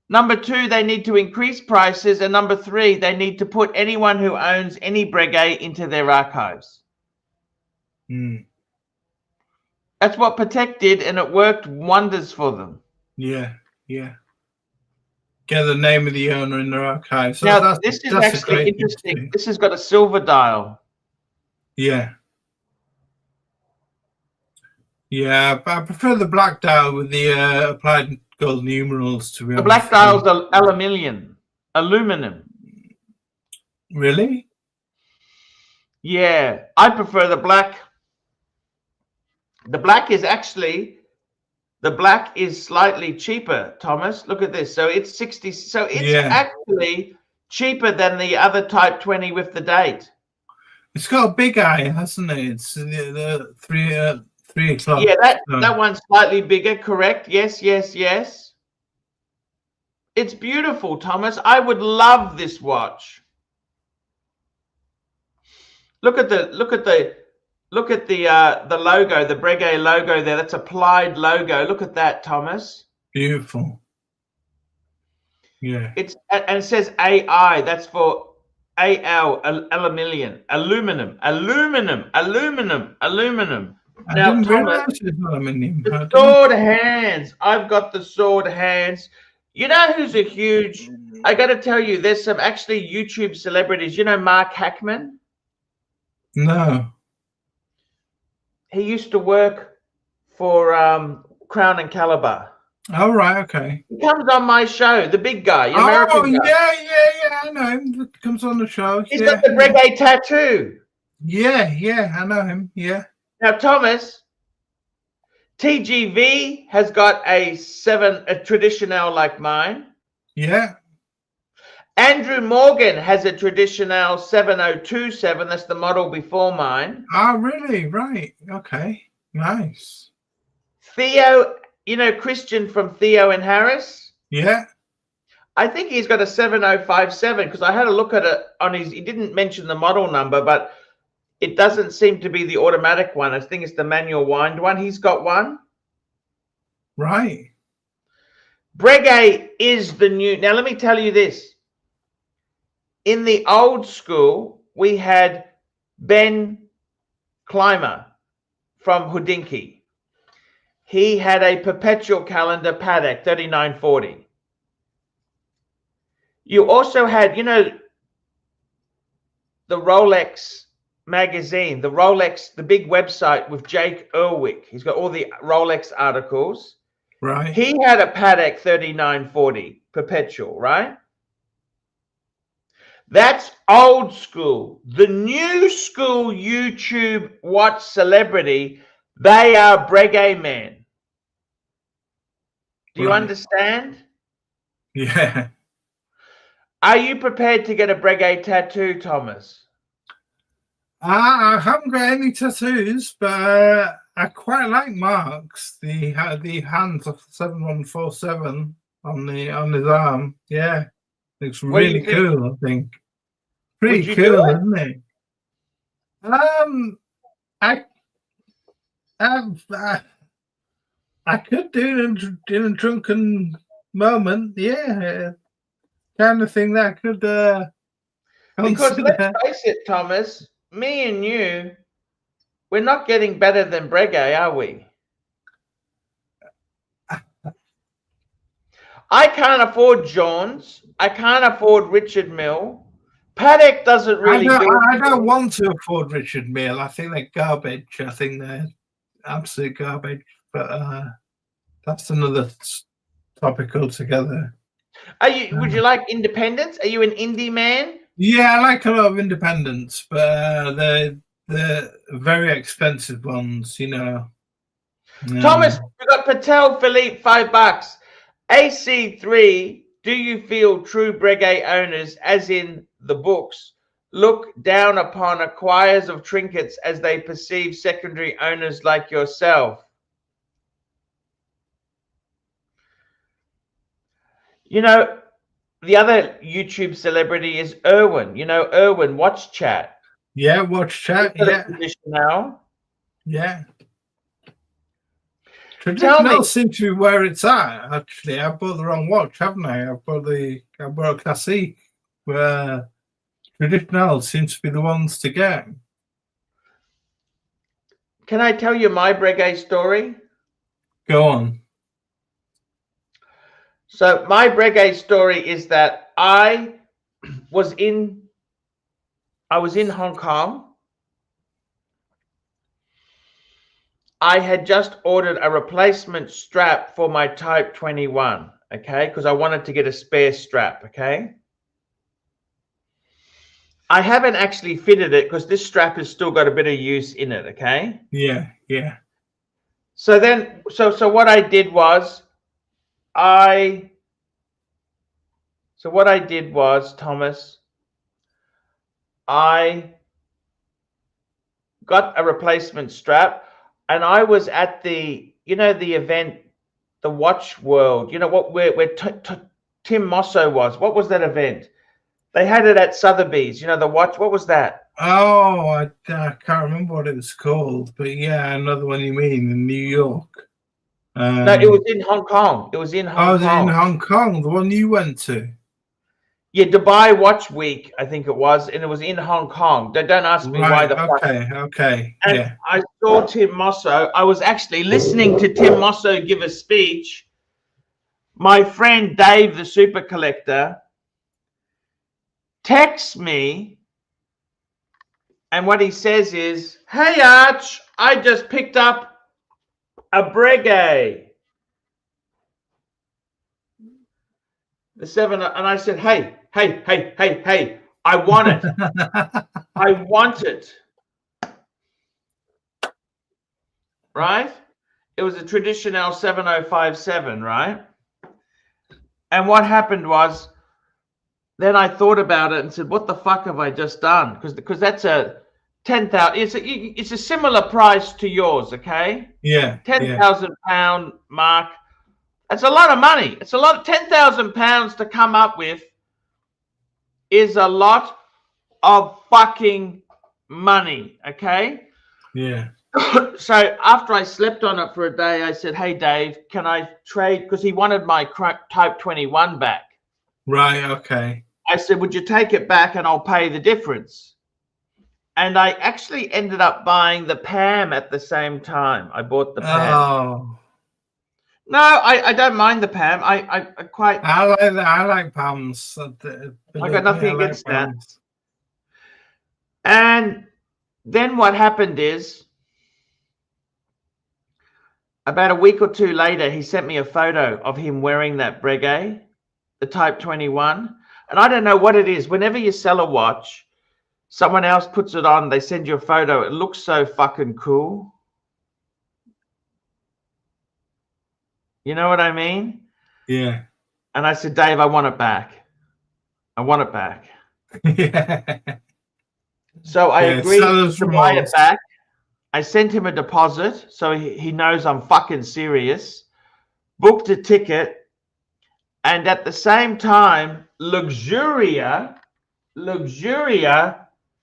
Number 2, they need to increase prices. And number 3, they need to put anyone who owns any Breguet into their archives. That's what Patek did, and it worked wonders for them. Yeah, yeah. Get the name of the owner in their archives. So Now, this is actually interesting. This has got a silver dial. Yeah. Yeah, but I prefer the black dial with the applied gold numerals, to be honest. The black dial's aluminum. Really? Yeah, I prefer the black. The black is actually, the black is slightly cheaper, Thomas. Look at this. So it's 60. So it's actually cheaper than the other Type 20 with the date. It's got a big eye, hasn't it? It's the 3 o'clock. Yeah, that one's slightly bigger, correct? Yes, yes, yes. It's beautiful, Thomas. I would love this watch. Look at the logo, the Breguet logo there. That's applied logo. Look at that, Thomas. Beautiful. Yeah. And it says AI. That's for AL, aluminum. Now, Thomas, the sword hands. I've got the sword hands. You know who's a huge? I got to tell you, there's some actually YouTube celebrities. You know Mark Hackman? No. He used to work for Crown and Caliber. Oh, right, okay. He comes on my show, the big guy, American guy. Yeah, I know him. He comes on the show. He's got the Breguet tattoo. Yeah, I know him, yeah. Now, Thomas, TGV has got a traditional like mine. Yeah. Andrew Morgan has a traditional 7027. That's the model before mine. Oh, really? Right. Okay. Nice. Theo, you know Christian from Theo and Harris? Yeah. I think he's got a 7057 because I had a look at it on his. He didn't mention the model number, but it doesn't seem to be the automatic one. I think it's the manual wind one. He's got one. Right. Breguet is the new. Now, let me tell you this. In the old school, we had Ben Clymer from Houdinki. He had a perpetual calendar Patek 3940. You also had, you know, the Rolex magazine, the big website with Jake Erwick. He's got all the Rolex articles. Right. He had a Patek 3940 perpetual, right? That's old school. The new school YouTube watch celebrity, they are Breguet men. Do you understand? Yeah. Are you prepared to get a Breguet tattoo, Thomas? I haven't got any tattoos, but I quite like Mark's. The hands of 7147 on his arm. Yeah. Looks really cool, I think. Pretty cool, isn't it? I could do it in a drunken moment, yeah. Kind of thing that I could because let's face it, Thomas, me and you, we're not getting better than Breguet, are we? I can't afford Jones. I can't afford Richard Mille. Patek doesn't really I don't want to afford Richard Mille. I think they're garbage. I think they're absolute garbage. But that's another topic altogether. Would you like independence? Are you an indie man? Yeah, I like a lot of independents, but they're very expensive ones, you know. Thomas, we got Patel Philippe, $5. AC3, do you feel true Breguet owners, as in the books, look down upon acquirers of trinkets as they perceive secondary owners like yourself? You know, the other YouTube celebrity is Erwin. You know, Erwin, Watch Chat. Yeah, Watch Chat. Yeah. Now. Yeah. Traditional seems to be where it's at. Actually, I bought the wrong watch, haven't I? I bought a classique, where traditional seems to be the ones to get. Can I tell you my Breguet story? Go on. So my Breguet story is that I was in Hong Kong. I had just ordered a replacement strap for my Type 21, okay? Because I wanted to get a spare strap, okay? I haven't actually fitted it because this strap has still got a bit of use in it, okay? Yeah, yeah. So then, so what I did was, Thomas, I got a replacement strap, and I was at the, you know, the event, the Watch World, you know, where Tim Mosso was. What was that event? They had it at Sotheby's, you know, the watch. What was that? Oh, I can't remember what it was called, but yeah, another one you mean in New York. No, it was in Hong Kong. It was in Hong Kong. In Hong Kong, the one you went to. Yeah, Dubai Watch Week, I think it was, and it was in Hong Kong. Don't ask me why the fuck. Okay. And yeah. I saw Tim Mosso. I was actually listening to Tim Mosso give a speech. My friend Dave, the super collector, texts me, and what he says is, "Hey Arch, I just picked up a Breguet, the 7." And I said, hey, I want it. I want it. Right? It was a traditional 7057, right? And what happened was, then I thought about it and said, what the fuck have I just done? Because that's a 10,000. It's a similar price to yours, okay? Yeah. £10,000 mark. That's a lot of money. It's a lot of £10,000 to come up with is a lot of fucking money, okay? Yeah. So after I slept on it for a day, I said, hey, Dave, can I trade? Because he wanted my Type 21 back. Right, okay. I said, would you take it back and I'll pay the difference? And I actually ended up buying the PAM at the same time. I bought the PAM. Oh. No, I don't mind the PAM. I like PAMs. I got nothing against that. And then what happened is, about a week or two later, he sent me a photo of him wearing that Breguet, the Type 21. And I don't know what it is. Whenever you sell a watch, someone else puts it on, they send you a photo. It looks so fucking cool. You know what I mean? Yeah. And I said, Dave, I want it back. I want it back. Yeah. So I agreed to buy it back. I sent him a deposit, so he knows I'm fucking serious. Booked a ticket. And at the same time, Luxuria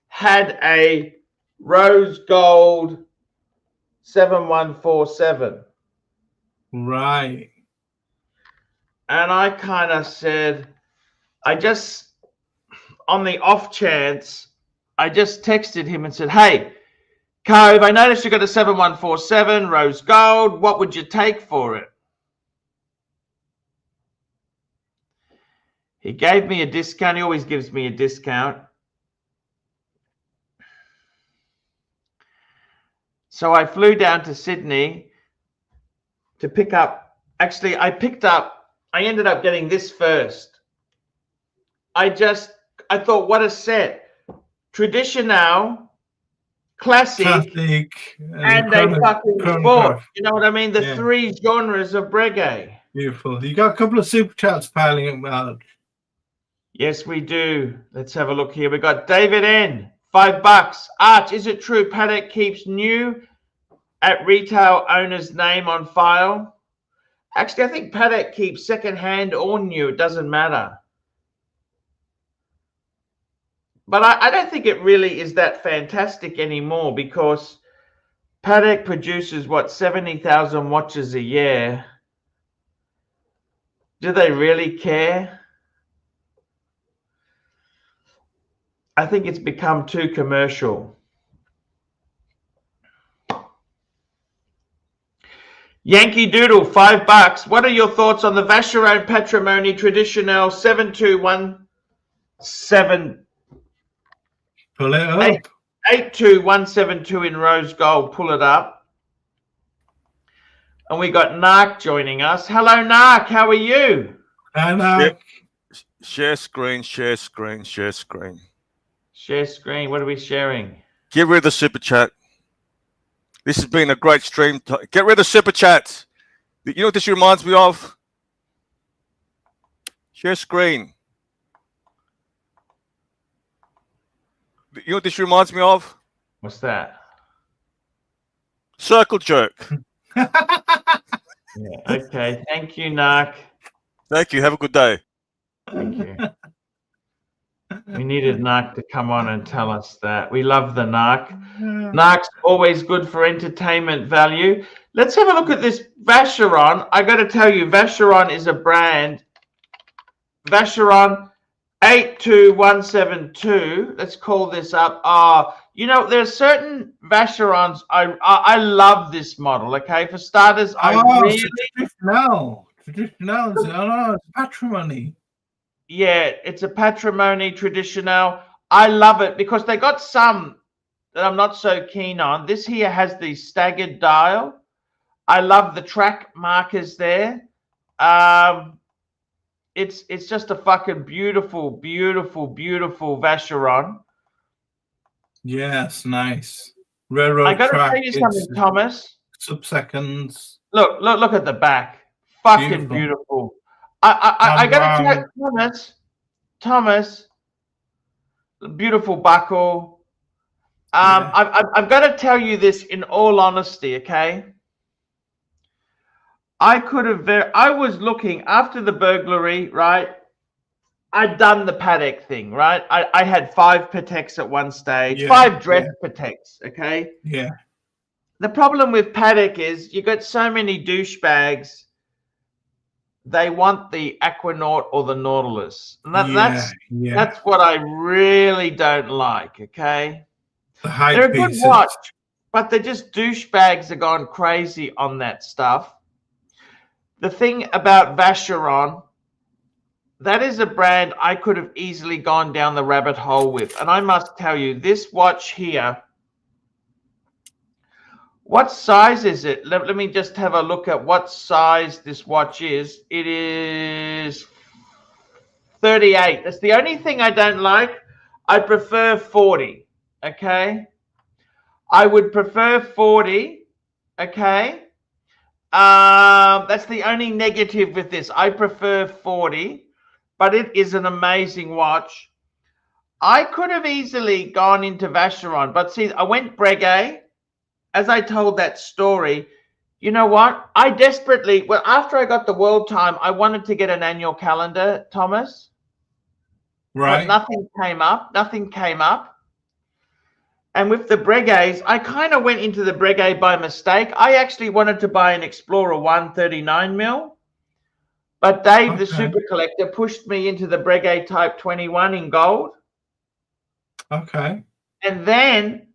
had a rose gold 7147. Right. And I kind of said, on the off chance, I just texted him and said, hey, Cove, I noticed you got a 7147 rose gold. What would you take for it? He gave me a discount. He always gives me a discount. So I flew down to Sydney to pick up. Actually, I ended up getting this first. I thought, what a set. Traditional, classic, and a fucking sport. You know what I mean? The three genres of Breguet. Beautiful. You got a couple of super chats piling up, Arch. Yes, we do. Let's have a look here. We got David N. $5. Arch, is it true Patek keeps new at retail owner's name on file? Actually, I think Patek keeps second-hand or new. It doesn't matter. But I don't think it really is that fantastic anymore, because Patek produces what, 70,000 watches a year. Do they really care? I think it's become too commercial. Yankee Doodle, $5. What are your thoughts on the Vacheron Patrimony Traditionnel 72172? Pull it up. 82172 in rose gold. Pull it up. And we got Nark joining us. Hello, Nark. How are you? And Share screen, share screen, share screen. Share screen. What are we sharing? Get rid of the super chat. This has been a great stream. Get rid of super chats. You know what this reminds me of? Share screen. You know what this reminds me of? What's that? Circle jerk. Yeah. Okay. Thank you, Nark. Thank you. Have a good day. Thank you. We needed Nark to come on and tell us that. We love the Nark. Nark's always good for entertainment value. Let's have a look at this Vacheron. I got to tell you, Vacheron is a brand. Vacheron 82172. Let's call this up. You know, there's certain Vacherons. I love this model. Okay, for starters, traditional. No, it's patrimony. Yeah, it's a Patrimony Traditionnel. I love it because they got some that I'm not so keen on. This here has the staggered dial. I love the track markers there. It's just a fucking beautiful, beautiful, beautiful Vacheron. Yes, nice. Railroad I gotta track. tell you something, Thomas. Sub-seconds. Look at the back. Fucking beautiful. I gotta tell you, Thomas, beautiful buckle. I've got to tell you this in all honesty, okay? I was looking after the burglary, right? I'd done the Patek thing, right? I had 5 Pateks at one stage, 5 dress Pateks, okay? Yeah. The problem with Patek is you got so many douchebags. They want the Aquanaut or the Nautilus. And that's what I really don't like, okay? They're a good watch, but they're just douchebags that gone crazy on that stuff. The thing about Vacheron, that is a brand I could have easily gone down the rabbit hole with. And I must tell you, this watch here, what size is it? Let me just have a look at what size this watch is. It is 38. That's the only thing I don't like. I prefer 40, okay? I would prefer 40, okay? That's the only negative with this. I prefer 40, but it is an amazing watch. I could have easily gone into Vacheron, but see, I went Breguet. As I told that story, you know what? I desperately, well, after I got the world time, I wanted to get an annual calendar, Thomas. Right. But nothing came up. Nothing came up. And with the Breguets, I kind of went into the Breguet by mistake. I actually wanted to buy an Explorer 139mm. But Dave, the super collector, pushed me into the Breguet Type 21 in gold. Okay. And then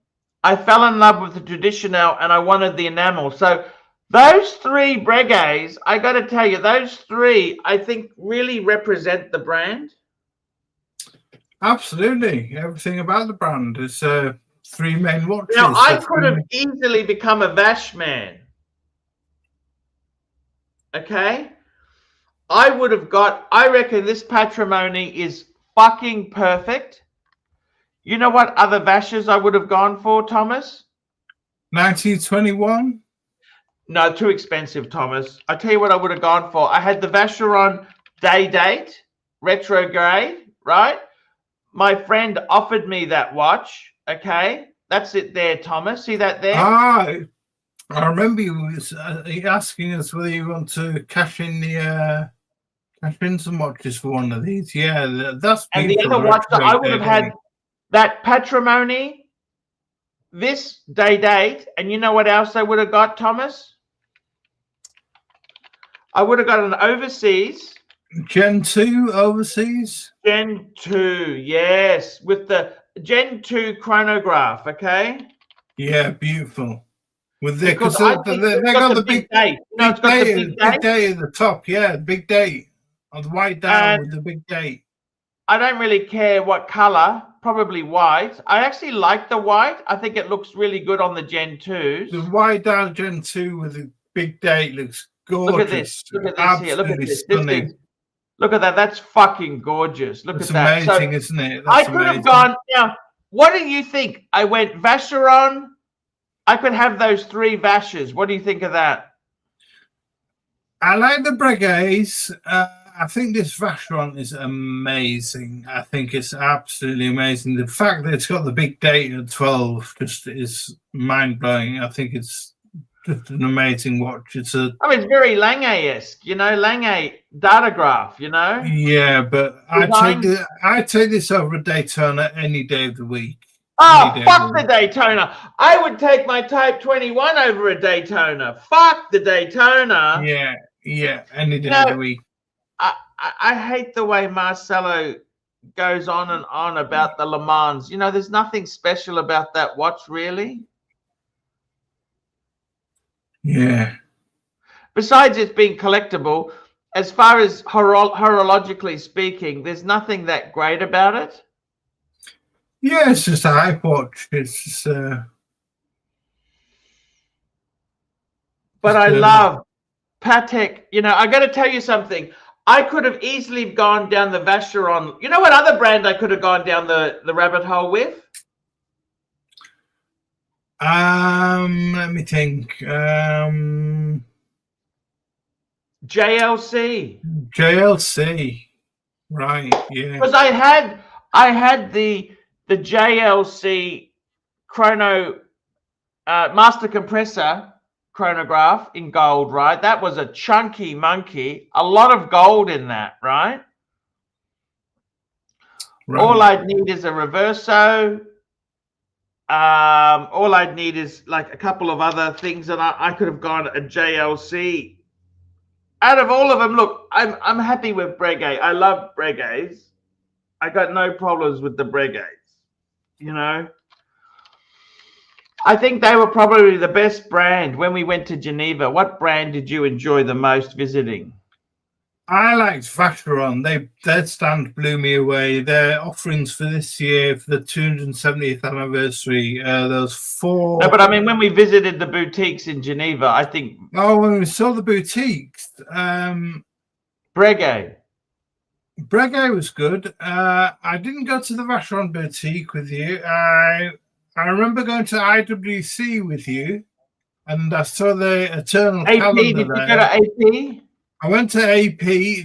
I fell in love with the Traditionnel and I wanted the enamel. So those 3 Breguets, I got to tell you, those 3, I think, really represent the brand. Absolutely. Everything about the brand is 3 main watches. Now, I could have easily become a Vash man. Okay? I reckon this Patrimony is fucking perfect. You know what other Vashes I would have gone for, Thomas? 1921? No, too expensive, Thomas. I tell you what I would have gone for. I had the Vacheron Day Date, retrograde, right? My friend offered me that watch, okay? That's it there, Thomas. See that there? I remember you was asking us whether you want to cash in some watches for one of these. Yeah, that's. And the other watch that I would have had, that Patrimony, this date, and you know what else I would have got, Thomas? I would have got an overseas. Gen 2 overseas? Gen 2, yes, with the Gen 2 chronograph, okay? Yeah, beautiful. With the, Because because I they think it's got the big date. You know, it's got the big date. date at the top. Yeah, big date on the white down And with the big date. I don't really care what color, probably white. I actually like the white. I think it looks really good on the Gen 2s. The white down Gen 2 with the big date looks gorgeous. Look at this. Look at this here. Look at this. Stunning. Look at that. That's fucking gorgeous. Look It's at that. amazing, So isn't it? I That's could amazing. have gone. Now, what do you think? I went Vacheron. I could have those 3 Vashes. What do you think of that? I like the Breguets. I think this Vacheron is amazing. I think it's absolutely amazing. The fact that it's got the big date at 12 just is mind-blowing. I think it's just an amazing watch. It's a... I mean, it's very Lange-esque, you know, Lange datograph, you know? Yeah, but Design. I take this over a Daytona any day of the week. Oh, fuck the Daytona. I would take my Type 21 over a Daytona. Fuck the Daytona. Yeah, any day of the week. I hate the way Marcelo goes on and on about the Le Mans. You know, there's nothing special about that watch, really. Yeah. Besides it being collectible, as far as horologically speaking, there's nothing that great about it. Yeah, it's just a hype watch. It's just, but I love Patek. You know, I got to tell you something. I could have easily gone down the Vacheron. You know what other brand I could have gone down the rabbit hole with? let me think. JLC. JLC. Right, yeah. Because I had the JLC chrono master compressor chronograph in gold, right? That was a chunky monkey, a lot of gold in that, right? All I'd need is a reverso. All I'd need is like a couple of other things, and I could have gone a JLC. Out of all of them, look, I'm happy with Breguet. I love Breguets. I got no problems with the Breguets. You know, I think they were probably the best brand when we went to Geneva. What brand did you enjoy the most visiting? I liked Vacheron. Their stand blew me away. Their offerings for this year, for the 270th anniversary, those 4... No, but I mean, when we visited the boutiques in Geneva, I think... Oh, when we saw the boutiques... Breguet. Breguet was good. I didn't go to the Vacheron boutique with you. I remember going to IWC with you, and I saw the Eternal AP, calendar did you there. go to AP? I went to AP.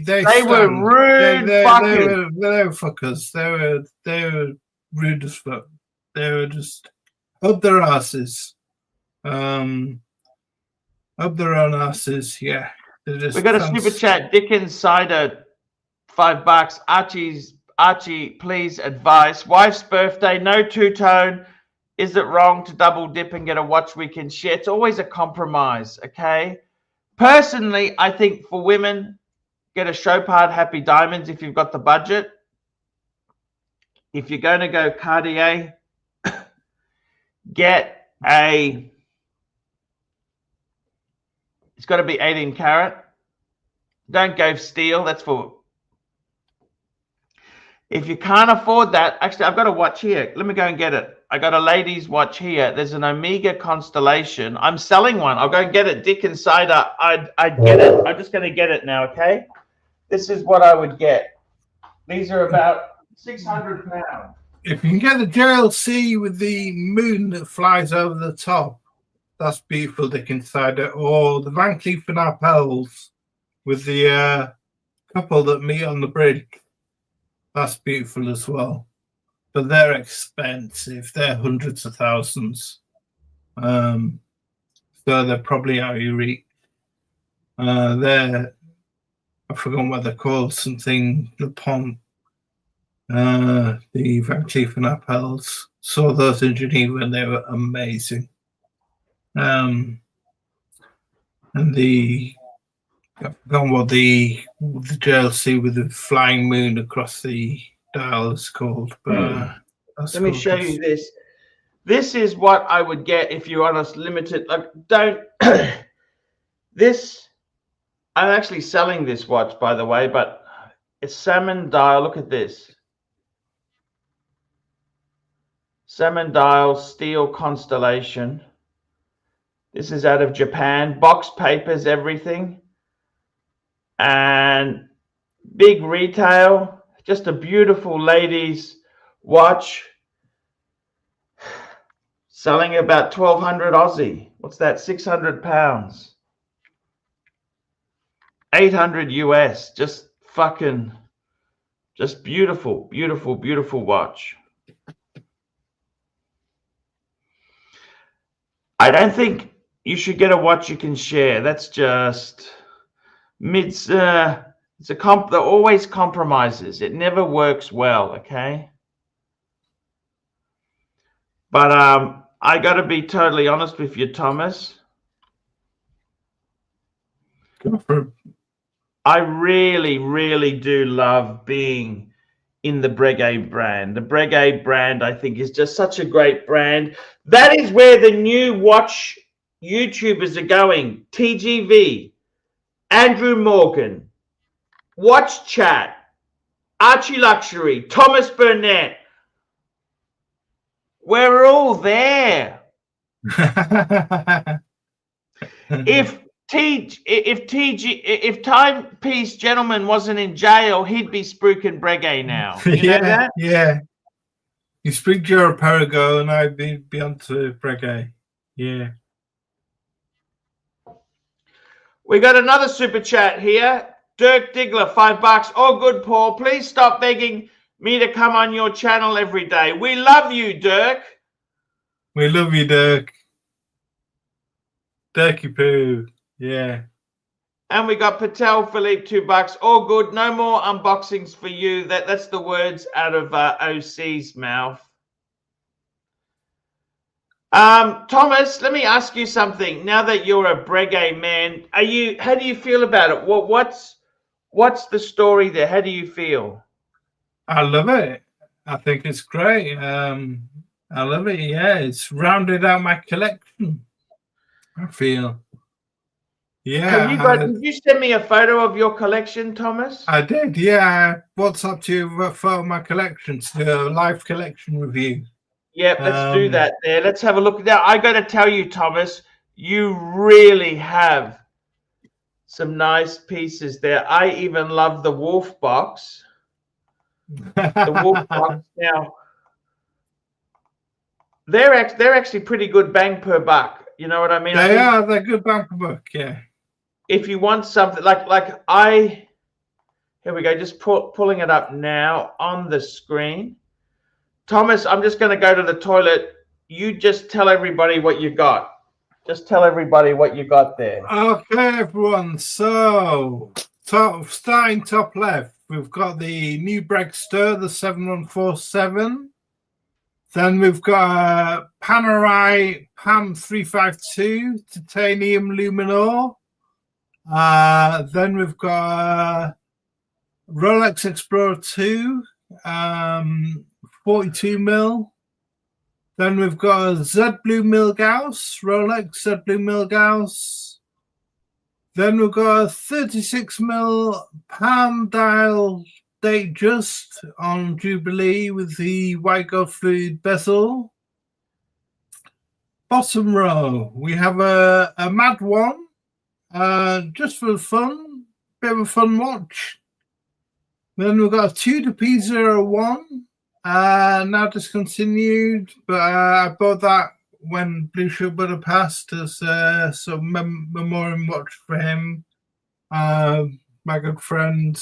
They were rude fuckers. They were fuckers. They were rude as fuck. They were just up their asses. Up their own asses. Yeah. We got a super chat. Dickens Cider, $5. Archie, please advice. Wife's birthday, no two-tone. Is it wrong to double dip and get a watch we can share? It's always a compromise, okay? Personally, I think for women, get a Chopard Happy Diamonds if you've got the budget. If you're going to go Cartier, get a... It's got to be 18 karat. Don't go steel. That's for... If you can't afford that, actually, I've got a watch here. Let me go and get it. I got a ladies' watch here. There's an Omega Constellation. I'm selling one. I'll go and get it. Dick Insider. I'd get it. I'm just going to get it now, okay? This is what I would get. These are about £600. If you can get the JLC with the moon that flies over the top, that's beautiful, Dick Insider. Or the Van Cleef & Arpels with the couple that meet on the bridge. That's beautiful as well. But they're expensive. They're hundreds of thousands. So they're probably out of your reach. They're, I forgot what they're called, something Le Pont. the Van Cleef and Arpels. Saw those in Geneva and they were amazing. And the I forgot what the JLC with the flying moon across the dial is called. But let me show you this. This is what I would get if you're on a limited. Like, don't this. I'm actually selling this watch, by the way, but it's salmon dial. Look at this. Salmon dial steel constellation. This is out of Japan. Box papers, everything. And big retail. Just a beautiful ladies' watch. Selling about 1,200 Aussie. What's that? £600. 800 US. Just fucking, just beautiful, beautiful, beautiful watch. I don't think you should get a watch you can share. That's just it's a there always compromises. It never works well, okay? But I got to be totally honest with you, Thomas. Go for it. I really, really do love being in the Breguet brand. The Breguet brand, I think, is just such a great brand. That is where the new watch YouTubers are going. TGV, Andrew Morgan, Watch Chat, ArchieLuxury, Thomas Burnett. We're all there. If Timepiece Gentleman wasn't in jail, he'd be spruiking Breguet now. You know that? Yeah. You speak Europarago and I'd be on to Breguet. Yeah. We got another super chat here. Dirk Diggler, $5. Oh, good, Paul. Please stop begging me to come on your channel every day. We love you, Dirk. We love you, Dirk. Dirky poo. Yeah. And we got Patel Philippe, $2. All good. No more unboxings for you. That's the words out of OC's mouth. Thomas, let me ask you something. Now that you're a Breguet man, how do you feel about it? What's the story there? How do you feel? I love it. I think it's great. I love it. Yeah, it's rounded out my collection. I feel. Yeah. Did you send me a photo of your collection, Thomas? I did. Yeah. What's up to you a photo of my collection? To do a live collection review. Yep, let's do that there. Let's have a look. Now, I got to tell you, Thomas, you really have some nice pieces there. I even love the wolf box. The wolf box. Now, they're actually pretty good bang per buck. You know what I mean? They're good bang per buck, yeah. If you want something here we go, just pulling it up now on the screen. Thomas, I'm just going to go to the toilet. You just tell everybody what you got. Just tell everybody what you got there. Okay, everyone. So, starting top left, we've got the new Breguet, the 7147. Then we've got a Panerai PAM 352 titanium luminor. Then we've got a Rolex Explorer 2. 42 mil. Then we've got a Z Blue Milgauss, Rolex Z Blue Milgauss. Then we've got a 36 mil palm dial date just on Jubilee with the white gold fluid bezel. Bottom row, we have a Mad One, just for fun, bit of a fun watch. Then we've got a Tudor P01. Now discontinued, but I bought that when Blue Sugar Butter passed as some memoriam watch for him. My good friend,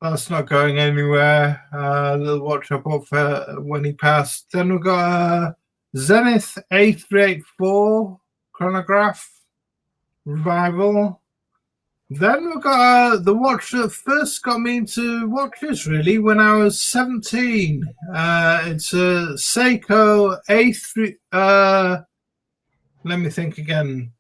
that's not going anywhere. Little watch I bought for when he passed. Then we've got a Zenith A384 chronograph revival. Then we've got the watch that first got me into watches, really, when I was 17. It's a Seiko A3. Let me think again.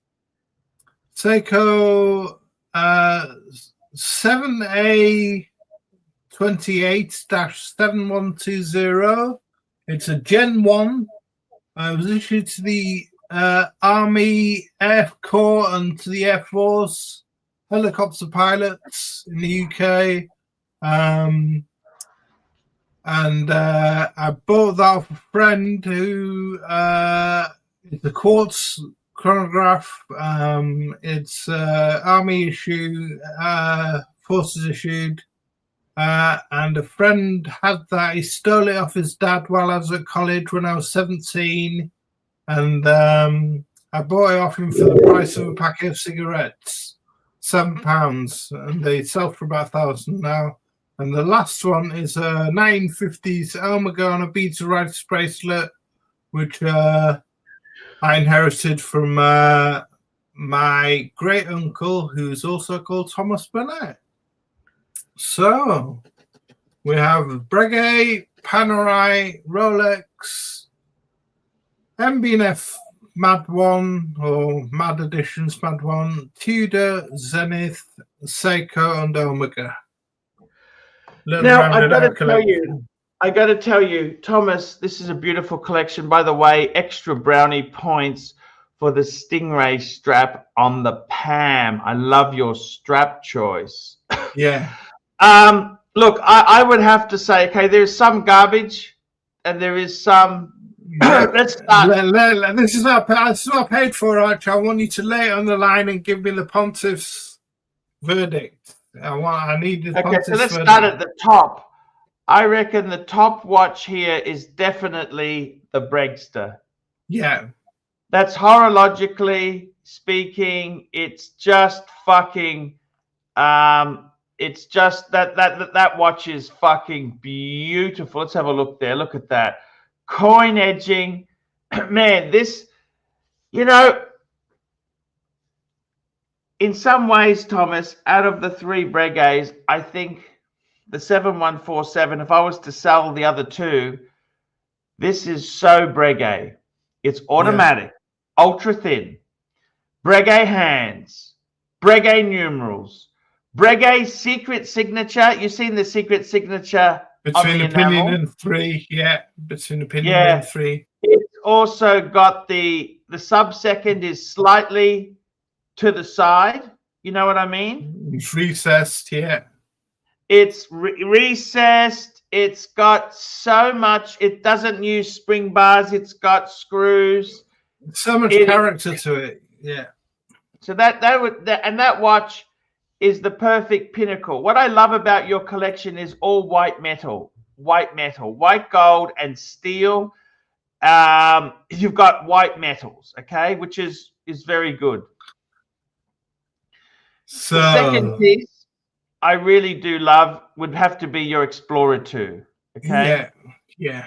Seiko 7A28-7120. It's a Gen 1. It was issued to the Army Air Corps and to the Air Force helicopter pilots in the UK. And I bought that off a friend who it's a quartz chronograph. It's Army issue, Forces issued. And a friend had that. He stole it off his dad while I was at college when I was 17. And I bought it off him for the price of a packet of cigarettes, £7. And they sell for about 1,000 now. And the last one is a 1950s Omega on a beads rice bracelet, which I inherited from my great uncle, who's also called Thomas Burnett. So we have Breguet, Panerai, Rolex, MB&F Mad 1 or Mad Editions Mad 1, Tudor, Zenith, Seiko, and Omega. Now, I got to tell you, Thomas, this is a beautiful collection. By the way, extra brownie points for the Stingray strap on the Pam. I love your strap choice. Yeah. Look, I would have to say, okay, there's some garbage and there is some. Let's start. This is not paid for, Archie. I want you to lay it on the line and give me the pontiff's verdict. I need the pontiff's so let's verdict. start at the top. I reckon the top watch here is definitely the Bregster. Yeah. That's horologically speaking, it's just fucking it's just that watch is fucking beautiful. Let's have a look there. Look at that. Coin edging. Man, this, you know, in some ways, Thomas, out of the three Breguets, I think the 7147, if I was to sell the other two, this is so Breguet. It's automatic, ultra thin, Breguet hands, Breguet numerals, Breguet secret signature. You've seen the secret signature between on the pinion and three. Yeah, between the pinion and three. It's also got the sub-second is slightly to the side. You know what I mean? It's recessed, yeah. It's recessed. It's got so much. It doesn't use spring bars. It's got screws. So much character to it. Yeah. So that watch is the perfect pinnacle. What I love about your collection is all white metal, white gold, and steel. You've got white metals, okay, which is very good. So the second piece I really do love would have to be your Explorer 2. Okay. Yeah.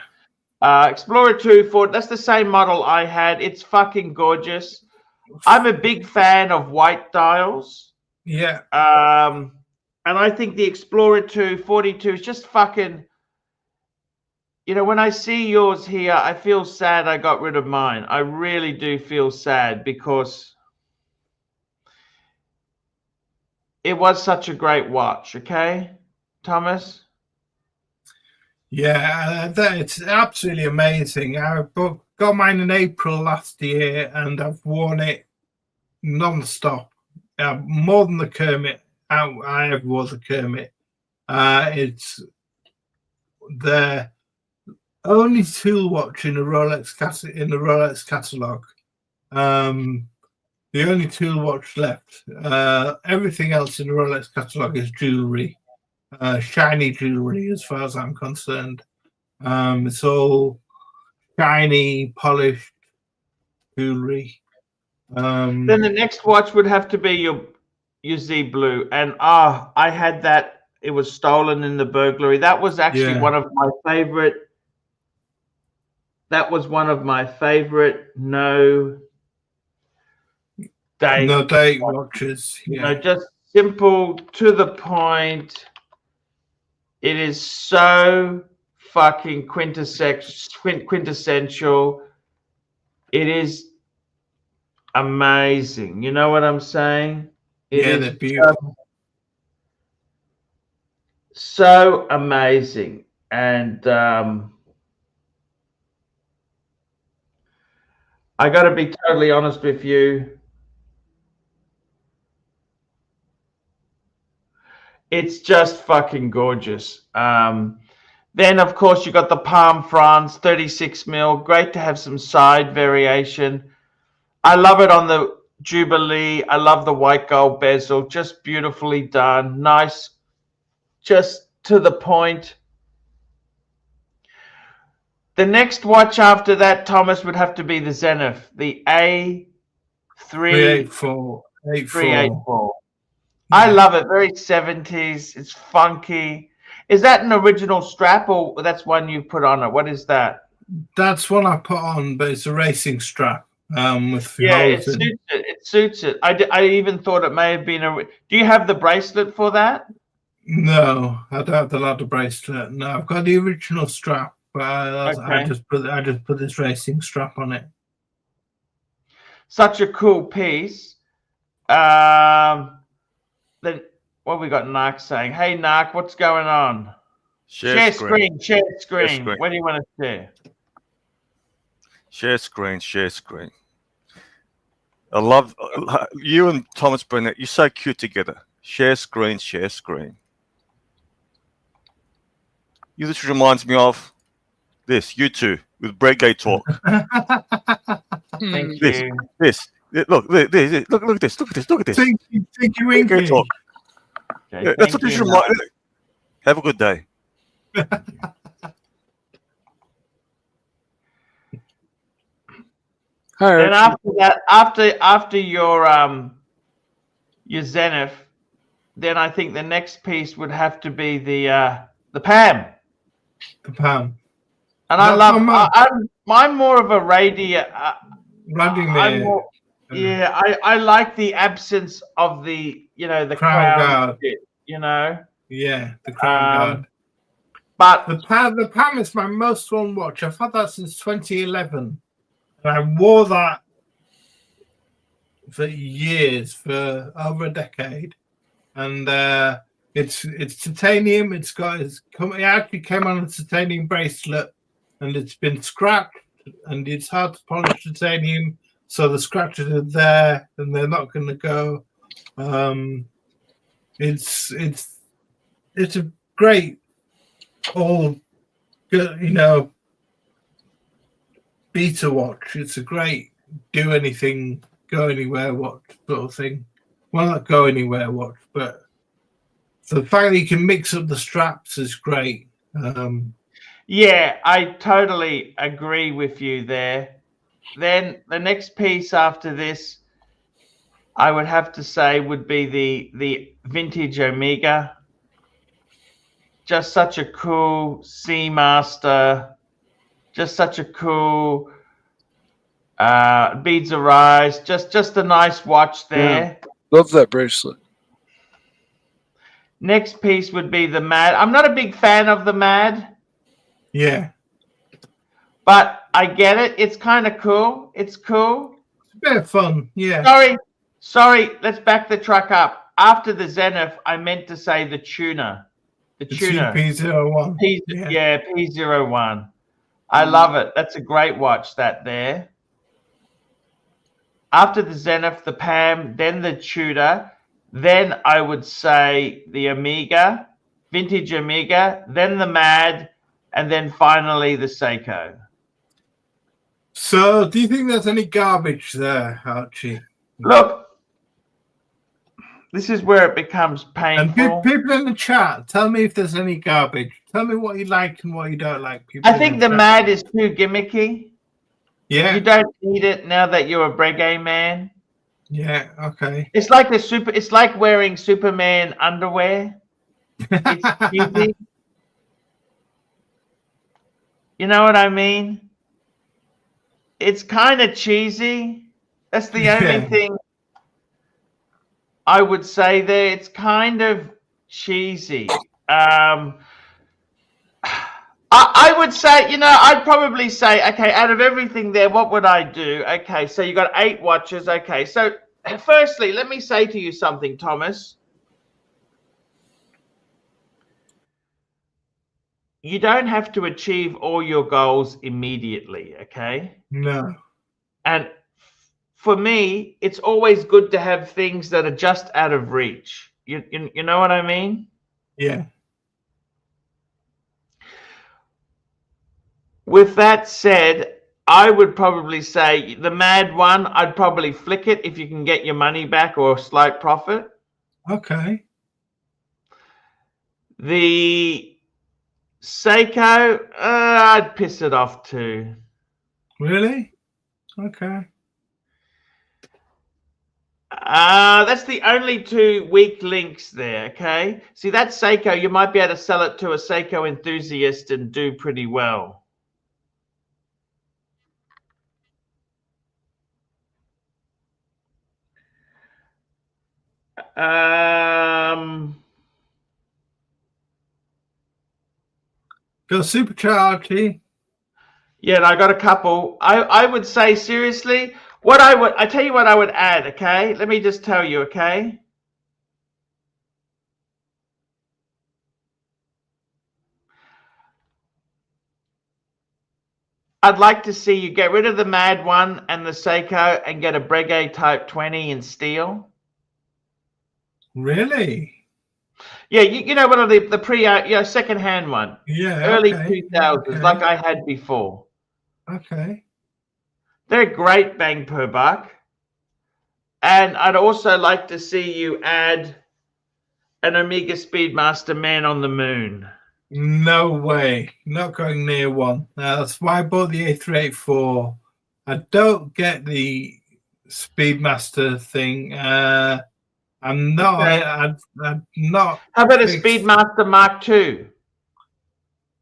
Explorer 2 Ford. That's the same model I had. It's fucking gorgeous. I'm a big fan of white dials. Yeah. And I think the Explorer 2 42 is just fucking. You know, when I see yours here, I feel sad I got rid of mine. I really do feel sad because it was such a great watch. Okay, Thomas? Yeah, it's absolutely amazing. I got mine in April last year and I've worn it non-stop. More than the Kermit. I have worn the Kermit. It's the only tool watch in the Rolex catalog. The only tool watch left. Everything else in the Rolex catalog is jewelry, shiny jewelry, as far as I'm concerned. It's all shiny, polished jewelry. Then the next watch would have to be your Z Blue, and I had that. It was stolen in the burglary. That was actually one of my favorite. That was one of my favorite no date watches. You know, just simple, to the point. It is so fucking quintessential. It is amazing. You know what I'm saying? It Yeah, is they're beautiful. so amazing. And I got to be totally honest with you. It's just fucking gorgeous. Then, of course, you got the Palm France 36 mil. Great to have some side variation. I love it on the Jubilee. I love the white gold bezel. Just beautifully done. Nice. Just to the point. The next watch after that, Thomas, would have to be the Zenith. The A3 384. 384. I love it. Very 70s. It's funky. Is that an original strap or that's one you put on it? What is that? That's one I put on, but it's a racing strap with Yeah, it holes in. suits it. It suits it. I even thought it may have been a. Do you have the bracelet for that? No, I don't have the ladder bracelet. No, I've got the original strap, but I Okay. just put this racing strap on it. Such a cool piece. Then what we got? Narc saying, "Hey Narc, what's going on? Share screen. Share screen. screen. What do you want to share? Share screen. Share screen. I love you and Thomas Burnett. You're so cute together. Share screen. Share screen. You this reminds me of this. You two with Breguet talk. Thank This. you. This. Look at this. Look at this. Look at this. Thank you, Breguet Inky. talk. Okay, Yeah, that's thank what this you, reminds. Have a good day. Then after that, after your Zenith, then I think the next piece would have to be the Pam. The Pam. And I That's love. my mum. I'm more of a radiator. Vladimir. I like the absence of the the Crown crown guard. bit, Yeah, the Crown Guard. But The Pam is my most worn watch. I've had that since 2011. And I wore that for years, for over a decade. And it's titanium. It actually came on a titanium bracelet, and it's been scratched, and it's hard to polish titanium, so the scratches are there, and they're not going to go. It's a great beta watch. It's a great do anything, go anywhere watch sort of thing. Well, not go anywhere watch, but the fact that you can mix up the straps is great. yeah, I totally agree with you there. Then the next piece after this, I would have to say, would be the vintage Omega. Just such a cool Seamaster. Just such a cool beads of rise. Just a nice watch there. Love that bracelet. Next piece would be the Mad. I'm not a big fan of the Mad, Yeah, but I get it. It's kind of cool. It's cool. it's a bit of fun. Yeah, Sorry. Let's back the truck up. After the Zenith, I meant to say the tuner. The tuner. P01. P01. I love it. That's a great watch, that there. After the Zenith, the Pam, then the Tudor, then I would say the Omega, vintage Omega, then the Mad, and then finally the Seiko. So, do you think there's any garbage there, Archie? Look, this is where it becomes And painful. people in the chat, tell me if there's any garbage. Tell me what you like and what you don't like. People I think the Mad is too gimmicky. Yeah, You don't need it now that you're a Breguet man. yeah, okay. It's like it's like wearing Superman underwear. It's cheesy. You know what I mean? It's kind of cheesy. That's the only Yeah. thing I would say there it's kind of cheesy. I would say, I'd probably say, okay, out of everything there, what would I do? Okay, so you got 8 watches. Okay, so firstly, let me say to you something, Thomas. You don't have to achieve all your goals immediately, okay? No. And for me, it's always good to have things that are just out of reach. You know what I mean? Yeah. With that said, I would probably say the mad one, I'd probably flick it if you can get your money back or a slight profit. Okay. The Seiko, I'd piss it off too. Really? Okay. That's the only 2 weak links there, okay? See, that Seiko, you might be able to sell it to a Seiko enthusiast and do pretty well. Go supercharge. Yeah, I got a couple. I would say seriously, I tell you what I would add, okay? Let me just tell you, okay? I'd like to see you get rid of the Mad one and the Seiko and get a Breguet Type 20 in steel. Really? Yeah, you know what, the pre second-hand one. Yeah. Early Okay. 2000s, Okay. like I had before. Okay. They're great bang per buck. And I'd also like to see you add an Omega Speedmaster Man on the Moon. No way. Not going near one. That's why I bought the A384. I don't get the Speedmaster thing. I'm not. Okay. I'm not. How about a fixed. Speedmaster Mark II?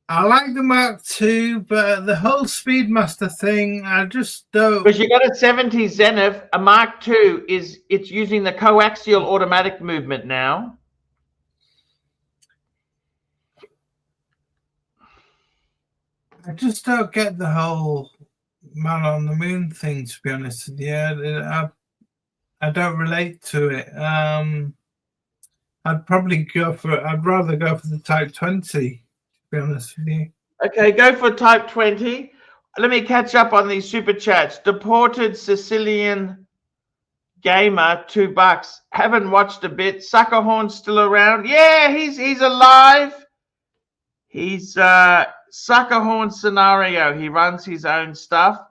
I like the Mark II, but the whole Speedmaster thing, I just don't. Because you got a 70 Zenith, a Mark II it's using the coaxial automatic movement now. I just don't get the whole man on the moon thing, to be honest with you. I don't relate to it. I'd rather go for the Type 20, to be honest with you. Okay, go for Type 20. Let me catch up on these super chats. Deported Sicilian Gamer, $2. Haven't watched a bit. Suckerhorn's still around. Yeah, he's alive. He's Suckerhorn Scenario. He runs his own stuff.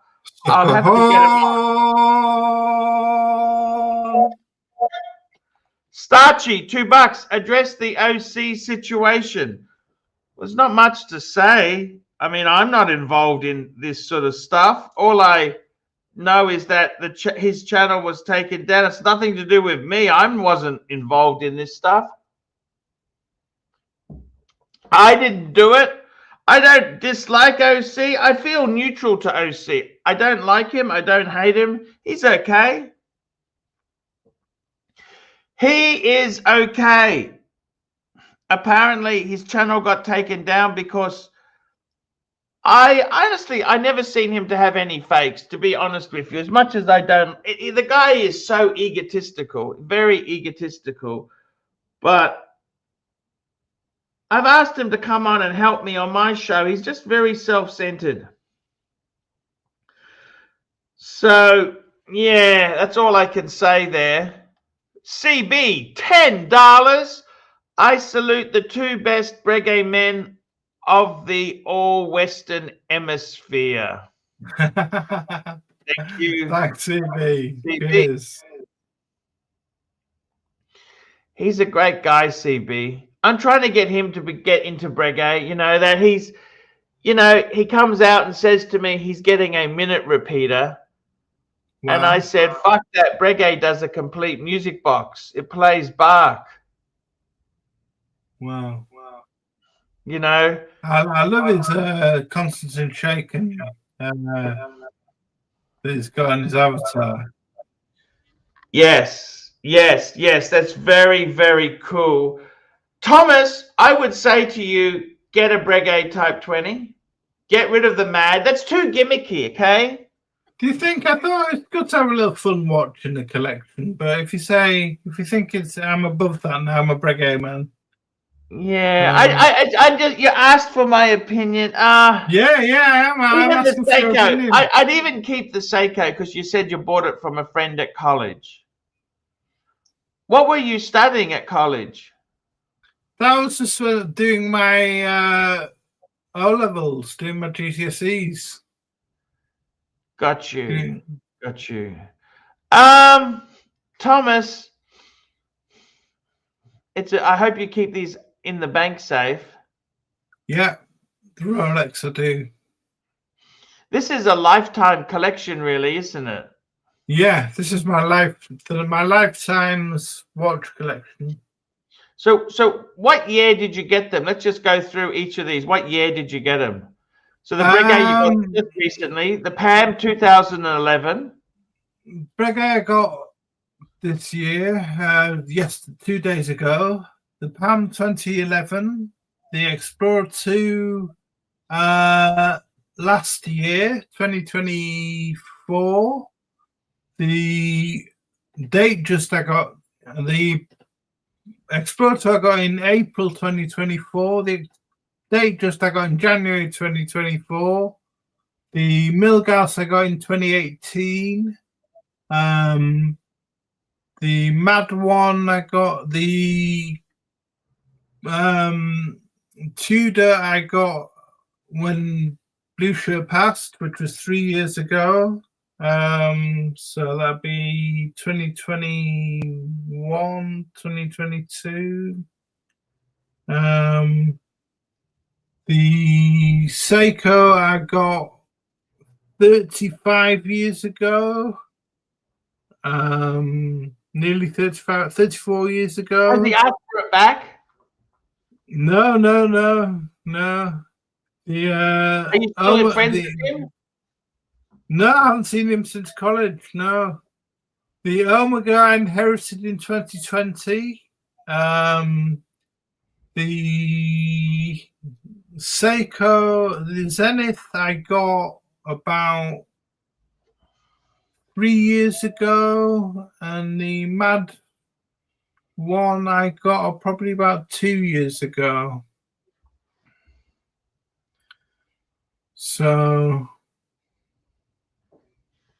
I'll have to get him. Starchy, $2. Address the OC situation. There's not much to say. I mean, I'm not involved in this sort of stuff. All I know is that his channel was taken down. It's nothing to do with me. I wasn't involved in this stuff. I didn't do it. I don't dislike OC. I feel neutral to OC. I don't like him. I don't hate him. He's okay. He is okay. Apparently, his channel got taken down because I never seen him to have any fakes, to be honest with you. As much as I don't, the guy is so egotistical, very egotistical. But I've asked him to come on and help me on my show. He's just very self-centered. So, yeah, that's all I can say there. CB, $10. I salute the 2 best Breguet men of the all-Western hemisphere. Thank you. Thanks, CB. CB. Cheers. He's a great guy, CB. I'm trying to get him to get into Breguet. You know, that he's, he comes out and says to me he's getting a minute repeater. Wow. And I said, fuck that. Breguet does a complete music box. It plays Bach. Wow. You know, I love his constant shaking that he's got on his avatar. Yes. Yes, yes, that's very, very cool. Thomas, I would say to you, get a Breguet Type 20. Get rid of the Mad. That's too gimmicky, okay? Do you think, I thought it's good to have a little fun watch in the collection, but if you think I'm above that now, I'm a Breguet man. Yeah, I just, you asked for my opinion. Yeah, I am. I'm Even the asking for your Seiko. opinion. I'd even keep the Seiko because you said you bought it from a friend at college. What were you studying at college? That was just doing my O levels, doing my GCSEs. Got you. Yeah. Got you. Thomas, I hope you keep these in the bank safe. Yeah, the Rolex I do. This is a lifetime collection, really, isn't it? Yeah, this is my lifetime's watch collection. So what year did you get them? Let's just go through each of these. What year did you get them? So the Breguet you got just recently, the PAM 2011. Breguet I got this year, yes, 2 days ago. The PAM 2011, the Explorer 2 last year, 2024. The date just I got the Explorer 2 I got in April 2024. The date just I got in January 2024. The Milgauss I got in 2018. The Mad one I got, the Tudor I got when Blue Shirt passed, which was 3 years ago. So that'd be 2021, 2022. The Seiko I got 35 years ago. Nearly 34 years ago. Has he asked for it back? No. The Are you still friends with him? No, I haven't seen him since college. No. The Omega I inherited in 2020. The Seiko, the Zenith I got about 3 years ago, and the Mad one I got probably about 2 years ago. So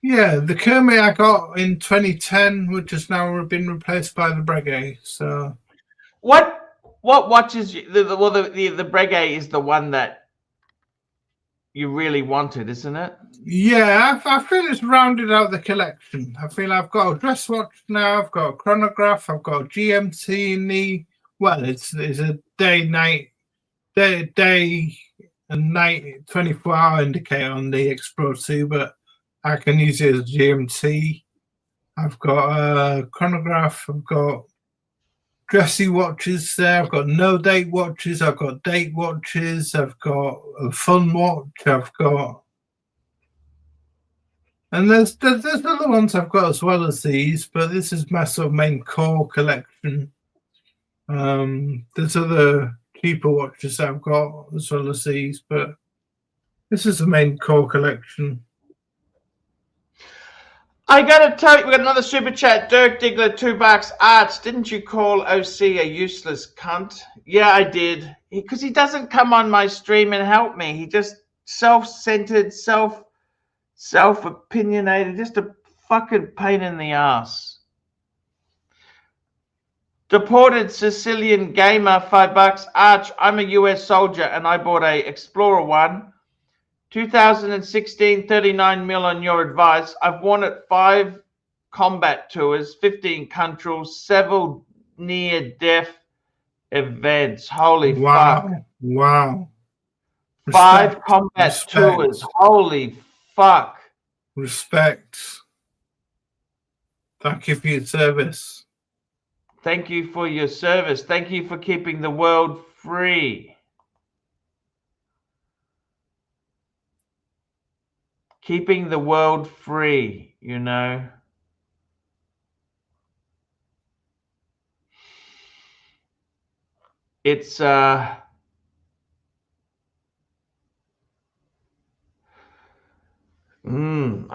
yeah, the Kermit I got in 2010, which has now been replaced by the Breguet. So What watches the Breguet is the one that you really wanted, isn't it? yeah, I feel it's rounded out the collection. I feel I've got a dress watch now, I've got a chronograph, I've got a GMT in the, well, it's a day and night 24-hour indicator on the Explorer 2, but I can use it as GMT. I've got a chronograph, I've got dressy watches there, I've got no date watches, I've got date watches, I've got a fun watch, I've got, and there's other ones I've got as well as these, but this is my sort of main core collection. There's other cheaper watches I've got as well as these, but this is the main core collection. I gotta tell you, we got another super chat. Dirk Diggler, $2. Arts, didn't you call OC a useless cunt? Yeah, I did. Because he doesn't come on my stream and help me. He just self-centered, self-opinionated, just a fucking pain in the ass. Deported Sicilian gamer, $5. Arch, I'm a US soldier and I bought a Explorer 1. 2016, 39 mil on your advice. I've worn it 5 combat tours, 15 countries, several near-death events. Holy fuck. Wow. 5 combat tours. Holy fuck. Respect. Thank you for your service. Thank you for your service. Thank you for keeping the world free. Keeping the world free, you know. it's I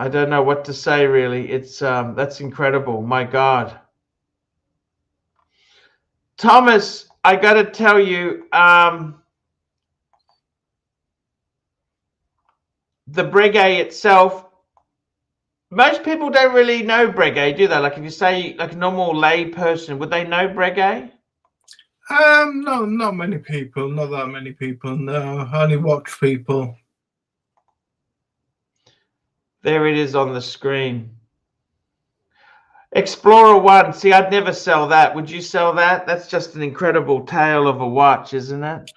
don't know what to say really. It's that's incredible. My God. Thomas, I got to tell you, the Breguet itself, most people don't really know Breguet, do they? Like if you say like a normal lay person, would they know Breguet? No, not many people, not that many people. No, only watch people. There it is on the screen. Explorer 1. See, I'd never sell that. Would you sell that? That's just an incredible tale of a watch, isn't it?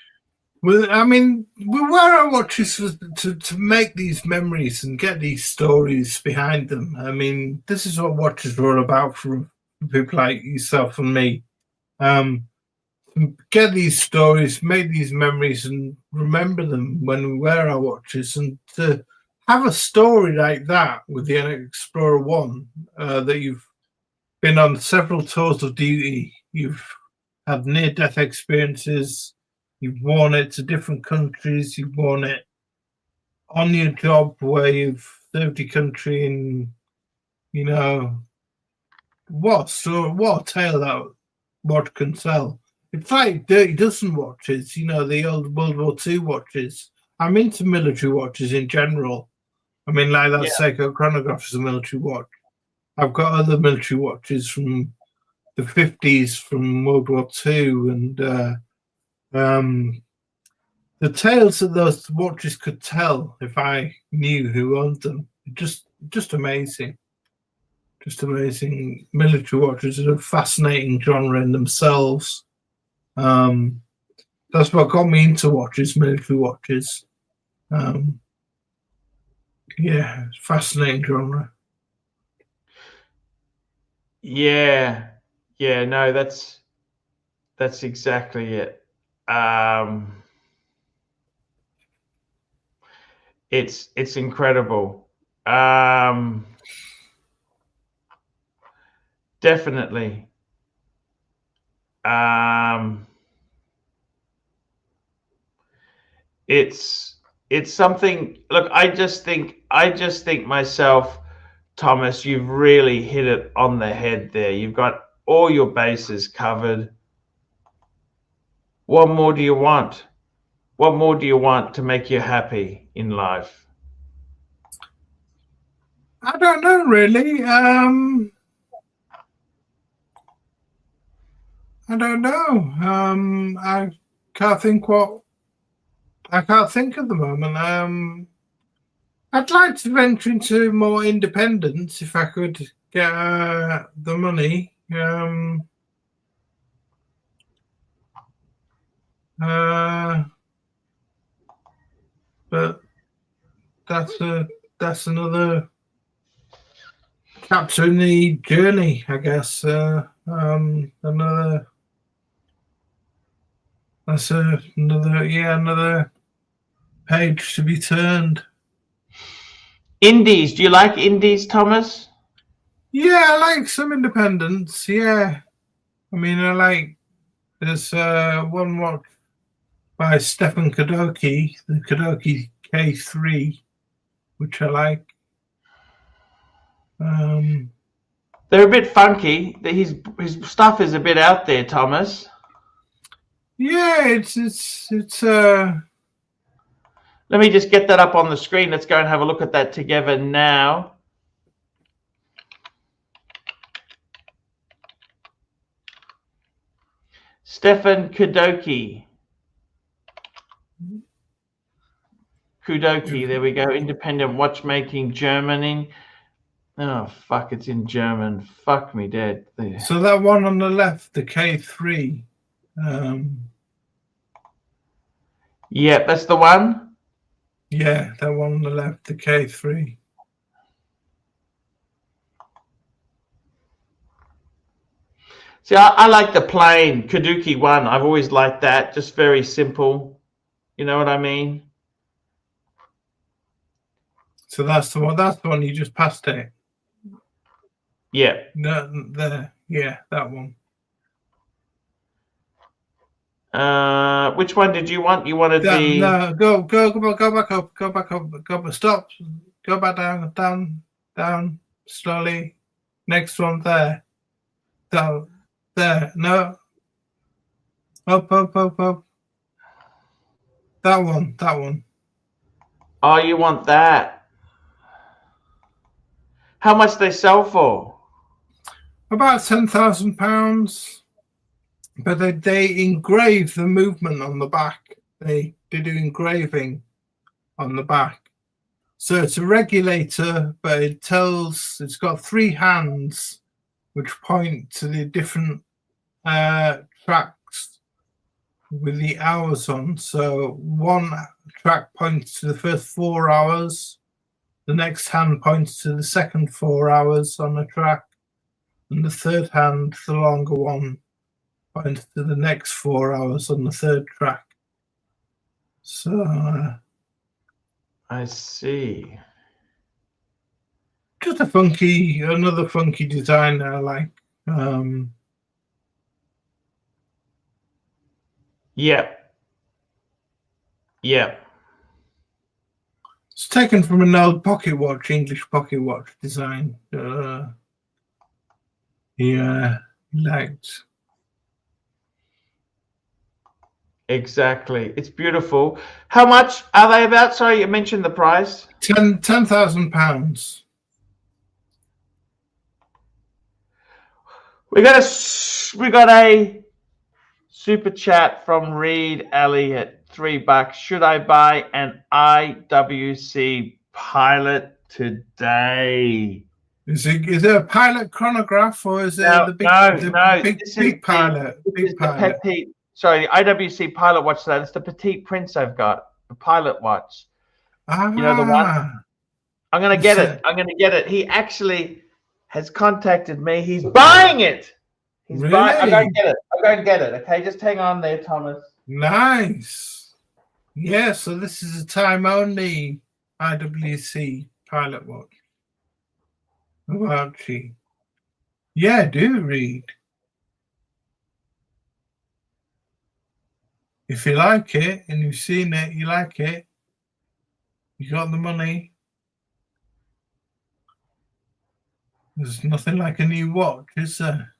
Well, I mean, we wear our watches to make these memories and get these stories behind them. I mean, this is what watches are all about for people like yourself and me. Get these stories, make these memories, and remember them when we wear our watches. And to have a story like that with the Explorer 1, that you've been on several tours of duty, you've had near-death experiences, you've worn it to different countries, you've worn it on your job where you've served your country, and you know what a tale that watch can sell. It's like Dirty Dozen watches, you know, the old World War II watches. I'm into military watches in general. I mean, like that Seiko chronograph is a military watch. I've got other military watches from the 50s, from World War II, and the tales that those watches could tell if I knew who owned them. Just amazing. Just amazing. Military watches are a fascinating genre in themselves. That's what got me into watches, military watches. Yeah, fascinating genre. Yeah, no, that's exactly it. It's incredible. Definitely. It's something. Look, I just think myself, Thomas, you've really hit it on the head there. You've got all your bases covered. What more do you want? What more do you want to make you happy in life? I don't know, really. I don't know. I can't think at the moment. I'd like to venture into more independence if I could get the money. But that's another chapter in the journey, I guess. Another page to be turned. Indies. Do you like indies, Thomas? Yeah, I like some independence. Yeah, I mean, there's one watch by Stefan Kadoki, the Kadoki K3, which I like. They're a bit funky. His stuff is a bit out there, Thomas. Yeah, it's Let me just get that up on the screen. Let's go and have a look at that together now. Stefan Kadoki. There we go. Independent watchmaking, Germany. Oh, fuck, it's in German. Fuck me dead. So that one on the left, the K3. Yeah, that's the one? Yeah, that one on the left, the K3. See, I like the plain Kadoki one. I've always liked that. Just very simple. You know what I mean? So that's the one. That's the one you just passed it. Yeah. No, there. Yeah, that one. Which one did you want? You wanted the... No, go back up, go back up, stop, go back down, slowly. Next one there. Down, there, no. Up. That one. Oh, you want that? How much they sell for? About £10,000. But they engrave the movement on the back. They do engraving on the back. So it's a regulator, but it's got 3 hands which point to the different tracks with the hours on. So one track points to the first 4 hours, the next hand points to the second 4 hours on the track, and the third hand, the longer one, points to the next 4 hours on the third track. So I see. Just another funky design I like. Yep. It's taken from an old pocket watch, English pocket watch design. Yeah, liked. Exactly. It's beautiful. How much are they about? Sorry, you mentioned the price. £10,000. We got a super chat from Reed Elliott, $3. Should I buy an IWC Pilot today? Is it a Pilot chronograph, or is it the big Pilot? Big Pilot. Sorry, the IWC Pilot watch. That's the Petite Prince I've got. The Pilot watch. You know the one. I'm gonna get it. He actually has contacted me. He's buying it. He's really? buying. I'm going to get it. Okay, just hang on there, Thomas. Nice. Yeah. So this is a time-only IWC Pilot watch. Oh, Archie. Yeah, do read. If you like it and you've seen it, you like it, you got the money. There's nothing like a new watch, is there?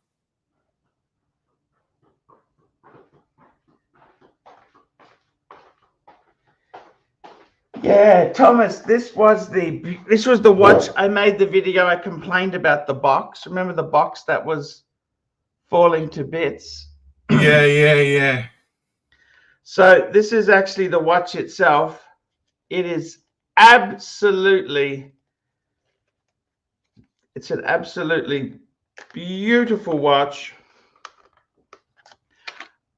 Yeah, Thomas, this was the watch. I made the video. I complained about the box. Remember the box that was falling to bits? Yeah. So this is actually the watch itself. It is absolutely, it's an absolutely beautiful watch.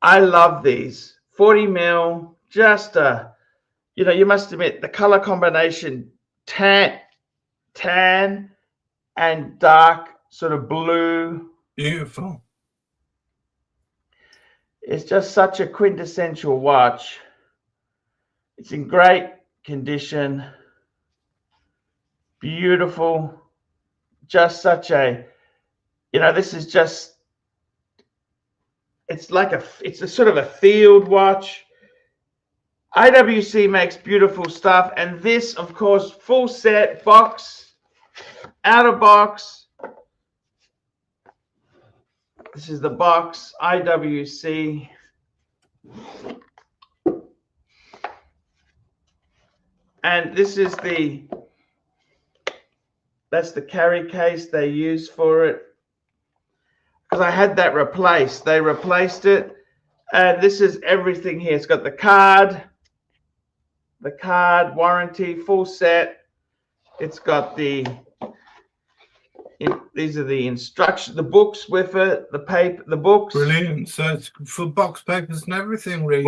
I love these 40 mil, just you must admit the color combination, tan and dark sort of blue. Beautiful. It's just such a quintessential watch. It's in great condition. Beautiful. Just such a, this is just, it's a sort of a field watch. IWC makes beautiful stuff. And this, of course, full set, box, outer box. This is the box, IWC. And this is that's the carry case they use for it. Because I had that replaced. They replaced it. And this is everything here. It's got the card, warranty, full set. It's got these are the instructions, the books with it, the paper, the books. Brilliant. So it's for box papers and everything, Reed.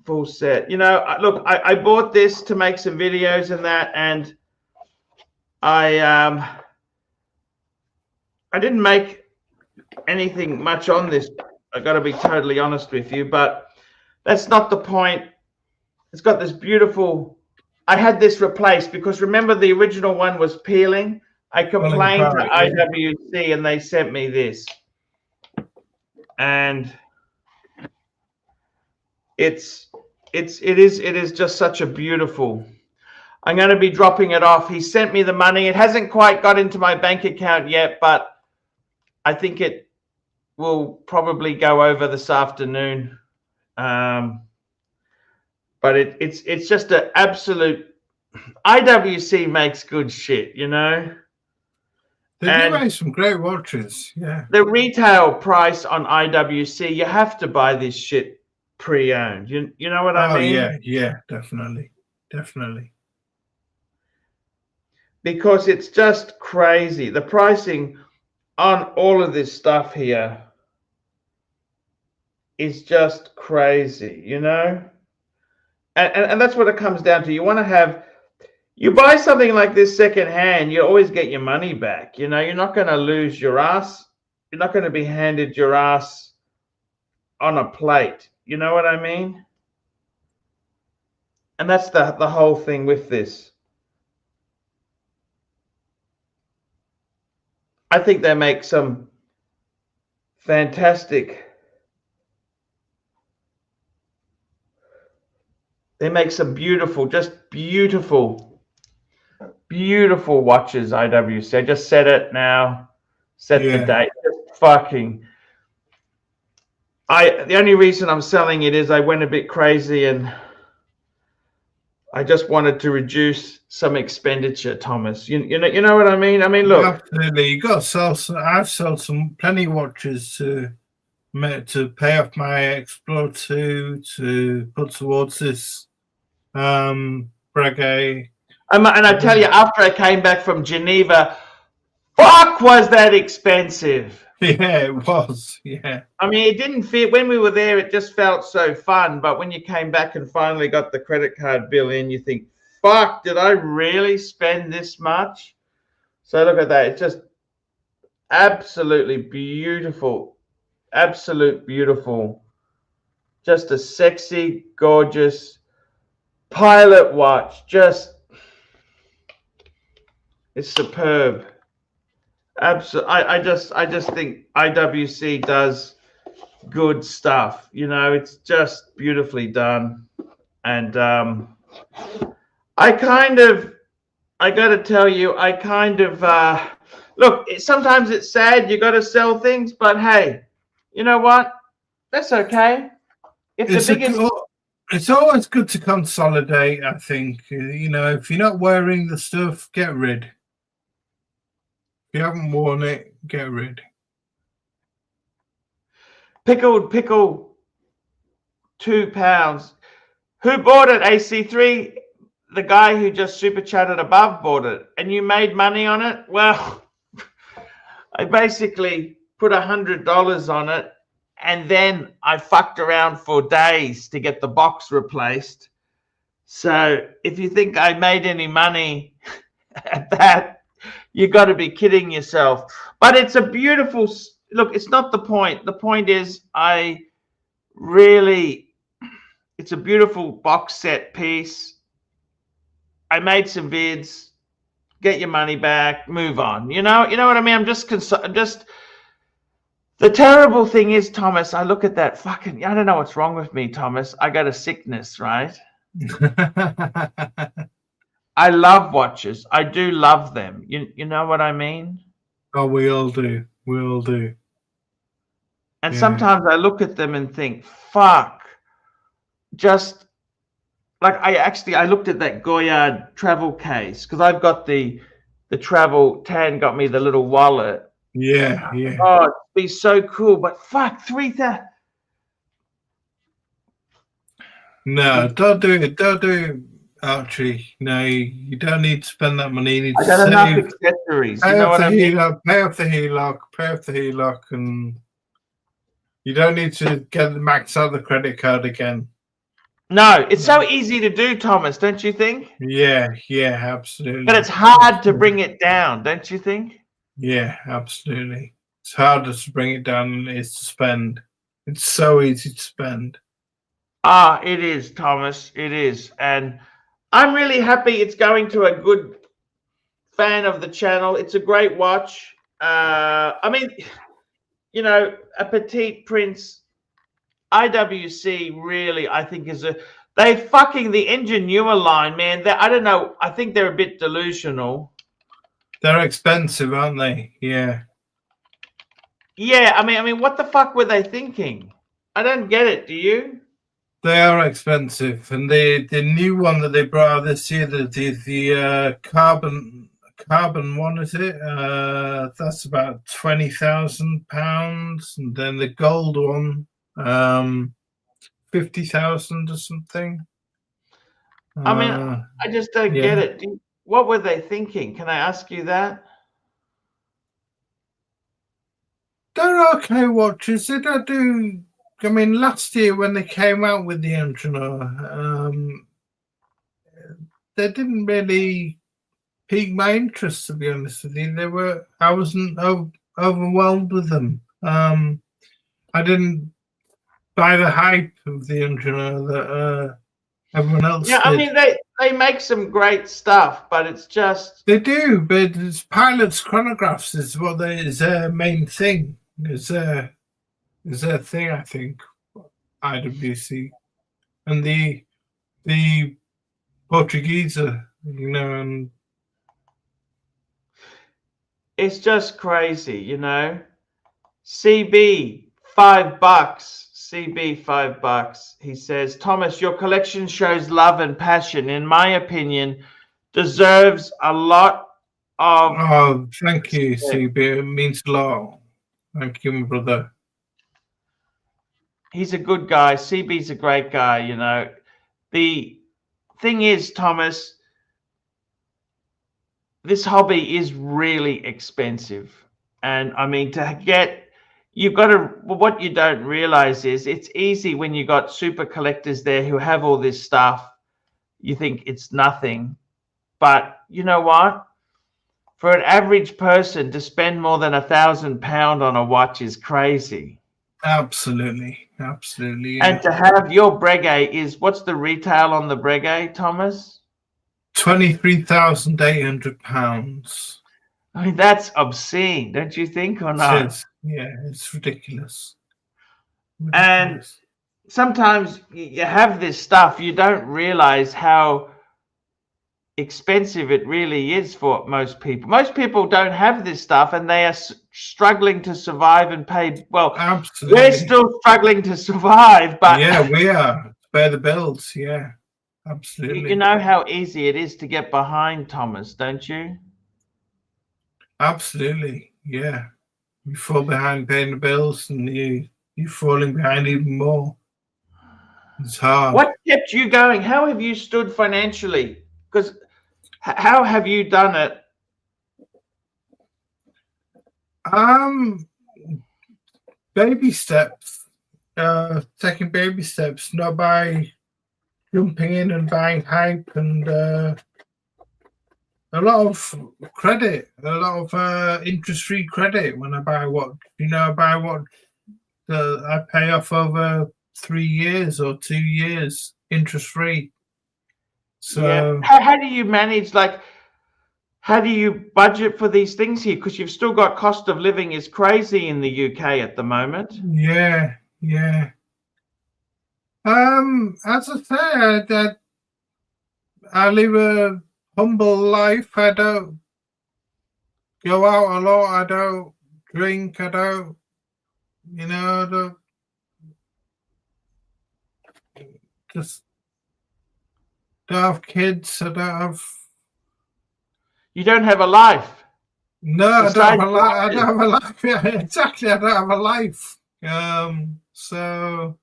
Full set. Look, I bought this to make some videos and that, and I didn't make anything much on this. I got to be totally honest with you, but that's not the point. It's got this beautiful. I had this replaced because remember the original one was peeling. I complained to IWC and they sent me this. And it is just such a beautiful. I'm going to be dropping it off. He sent me the money. It hasn't quite got into my bank account yet, but I think it will probably go over this afternoon. But it's just an absolute. IWC makes good shit, you know. They do make some great watches. Yeah. The retail price on IWC, you have to buy this shit pre-owned. You know what I mean? Oh yeah, definitely. Because it's just crazy. The pricing on all of this stuff here is just crazy, you know? And that's what it comes down to. You buy something like this secondhand, you always get your money back. You know, you're not going to lose your ass. You're not going to be handed your ass on a plate. You know what I mean? And that's the whole thing with this. I think they make some fantastic. They make some beautiful, just beautiful watches. IWC. I just set it now. Set the date. Just fucking. The only reason I'm selling it is I went a bit crazy and I just wanted to reduce some expenditure, Thomas. You know what I mean? I mean, look. Absolutely, you got to sell some. I've sold plenty of watches to pay off my Explorer 2 to put towards this Breguet. And I tell you, after I came back from Geneva, fuck, was that expensive? Yeah, it was. Yeah. I mean, it didn't feel, when we were there, it just felt so fun. But when you came back and finally got the credit card bill in, you think, fuck, did I really spend this much? So look at that. It's just absolutely beautiful. Absolute beautiful. Just a sexy, gorgeous pilot watch. Just, it's superb. Absolutely. I just think IWC does good stuff. You know, it's just beautifully done. And I got to tell you, look, sometimes it's sad you got to sell things, but hey, you know what? That's okay. It's always good to consolidate, I think. You know, if you're not wearing the stuff, get rid. If you haven't worn it, get rid. Pickle, £2. Who bought it, AC3? The guy who just super chatted above bought it. And you made money on it? Well, I basically put $100 on it. And then I fucked around for days to get the box replaced. So if you think I made any money at that, you got to be kidding yourself. But it's a beautiful, look, it's not the point. The point is it's a beautiful box set piece. I made some bids, get your money back, move on. You know what I mean? I'm just, the terrible thing is, Thomas, I look at that fucking, I don't know what's wrong with me, Thomas. I got a sickness, right? I love watches. I do love them. You know what I mean? Oh, we all do. We all do. And sometimes I look at them and think, fuck. Just like I looked at that Goyard travel case because I've got the travel. Tan got me the little wallet. Yeah. Oh, it'd be so cool. But fuck, 3,000. No, don't do it. Don't do it, Archie. No, you don't need to spend that money. You need to got enough save. accessories. You know what I mean? Pay off the HELOC, and you don't need to get the max out the credit card again. No, it's so easy to do, Thomas, don't you think? Yeah, absolutely. But it's hard to bring it down, don't you think? Yeah, absolutely. It's harder to bring it down than it is to spend. It's so easy to spend. It is, Thomas. It is. And I'm really happy it's going to a good fan of the channel. It's a great watch. I mean, you know, a petite prince. IWC really, I think, is they fucking the Ingenua line, man. I don't know. I think they're a bit delusional. They're expensive, aren't they? Yeah. Yeah, I mean, what the fuck were they thinking? I don't get it. Do you? They are expensive, and the new one that they brought out this year, the carbon one, is it? That's about £20,000, and then the gold one, 50,000 or something. I mean, I just don't get it. What were they thinking? Can I ask you that? They're okay watches. They don't do. I mean, last year when they came out with the Entrepreneur, they didn't really pique my interest, to be honest with you. I wasn't overwhelmed with them. I didn't buy the hype of the Entrepreneur that everyone else did. I mean, they make some great stuff, but it's just they do. But it's pilots' chronographs is what is their main thing. Is their thing, I think. IWC and the Portuguese, and it's just crazy, CB $5. CB $5. He says, Thomas, your collection shows love and passion. In my opinion, deserves a lot of. Oh, thank you, CB. It means a lot. Thank you, my brother. He's a good guy. CB's a great guy, The thing is, Thomas, this hobby is really expensive. And I mean, what you don't realize is it's easy when you got super collectors there who have all this stuff. You think it's nothing. But you know what? For an average person to spend more than £1,000 on a watch is crazy. Absolutely. Yeah. And to have your Breguet what's the retail on the Breguet, Thomas? £23,800. I mean, that's obscene, don't you think, or not? It is. Yeah, it's ridiculous. And sometimes you have this stuff, you don't realize how expensive it really is for most people. Most people don't have this stuff, and they are struggling to survive and pay. Well, absolutely, we're still struggling to survive, but yeah, we are pay the bills. Yeah, absolutely. You know how easy it is to get behind, Thomas, don't you? Absolutely, yeah. You fall behind paying the bills, and you're falling behind even more. It's hard. What kept you going? How have you stood financially? Because how have you done it? Baby steps. Taking baby steps, not by jumping in and buying hype, and a lot of credit, a lot of interest-free credit when I buy watch. I buy watch I pay off over 3 years or 2 years interest-free. So yeah. How do you manage, how do you budget for these things here? Because you've still got cost of living is crazy in the UK at the moment. Yeah. As I say, I live a humble life. I don't go out a lot. I don't drink. I don't, just don't have kids. I don't have. You don't have a life. No, I don't have a life. I don't have a life. Yeah, exactly. I don't have a life. So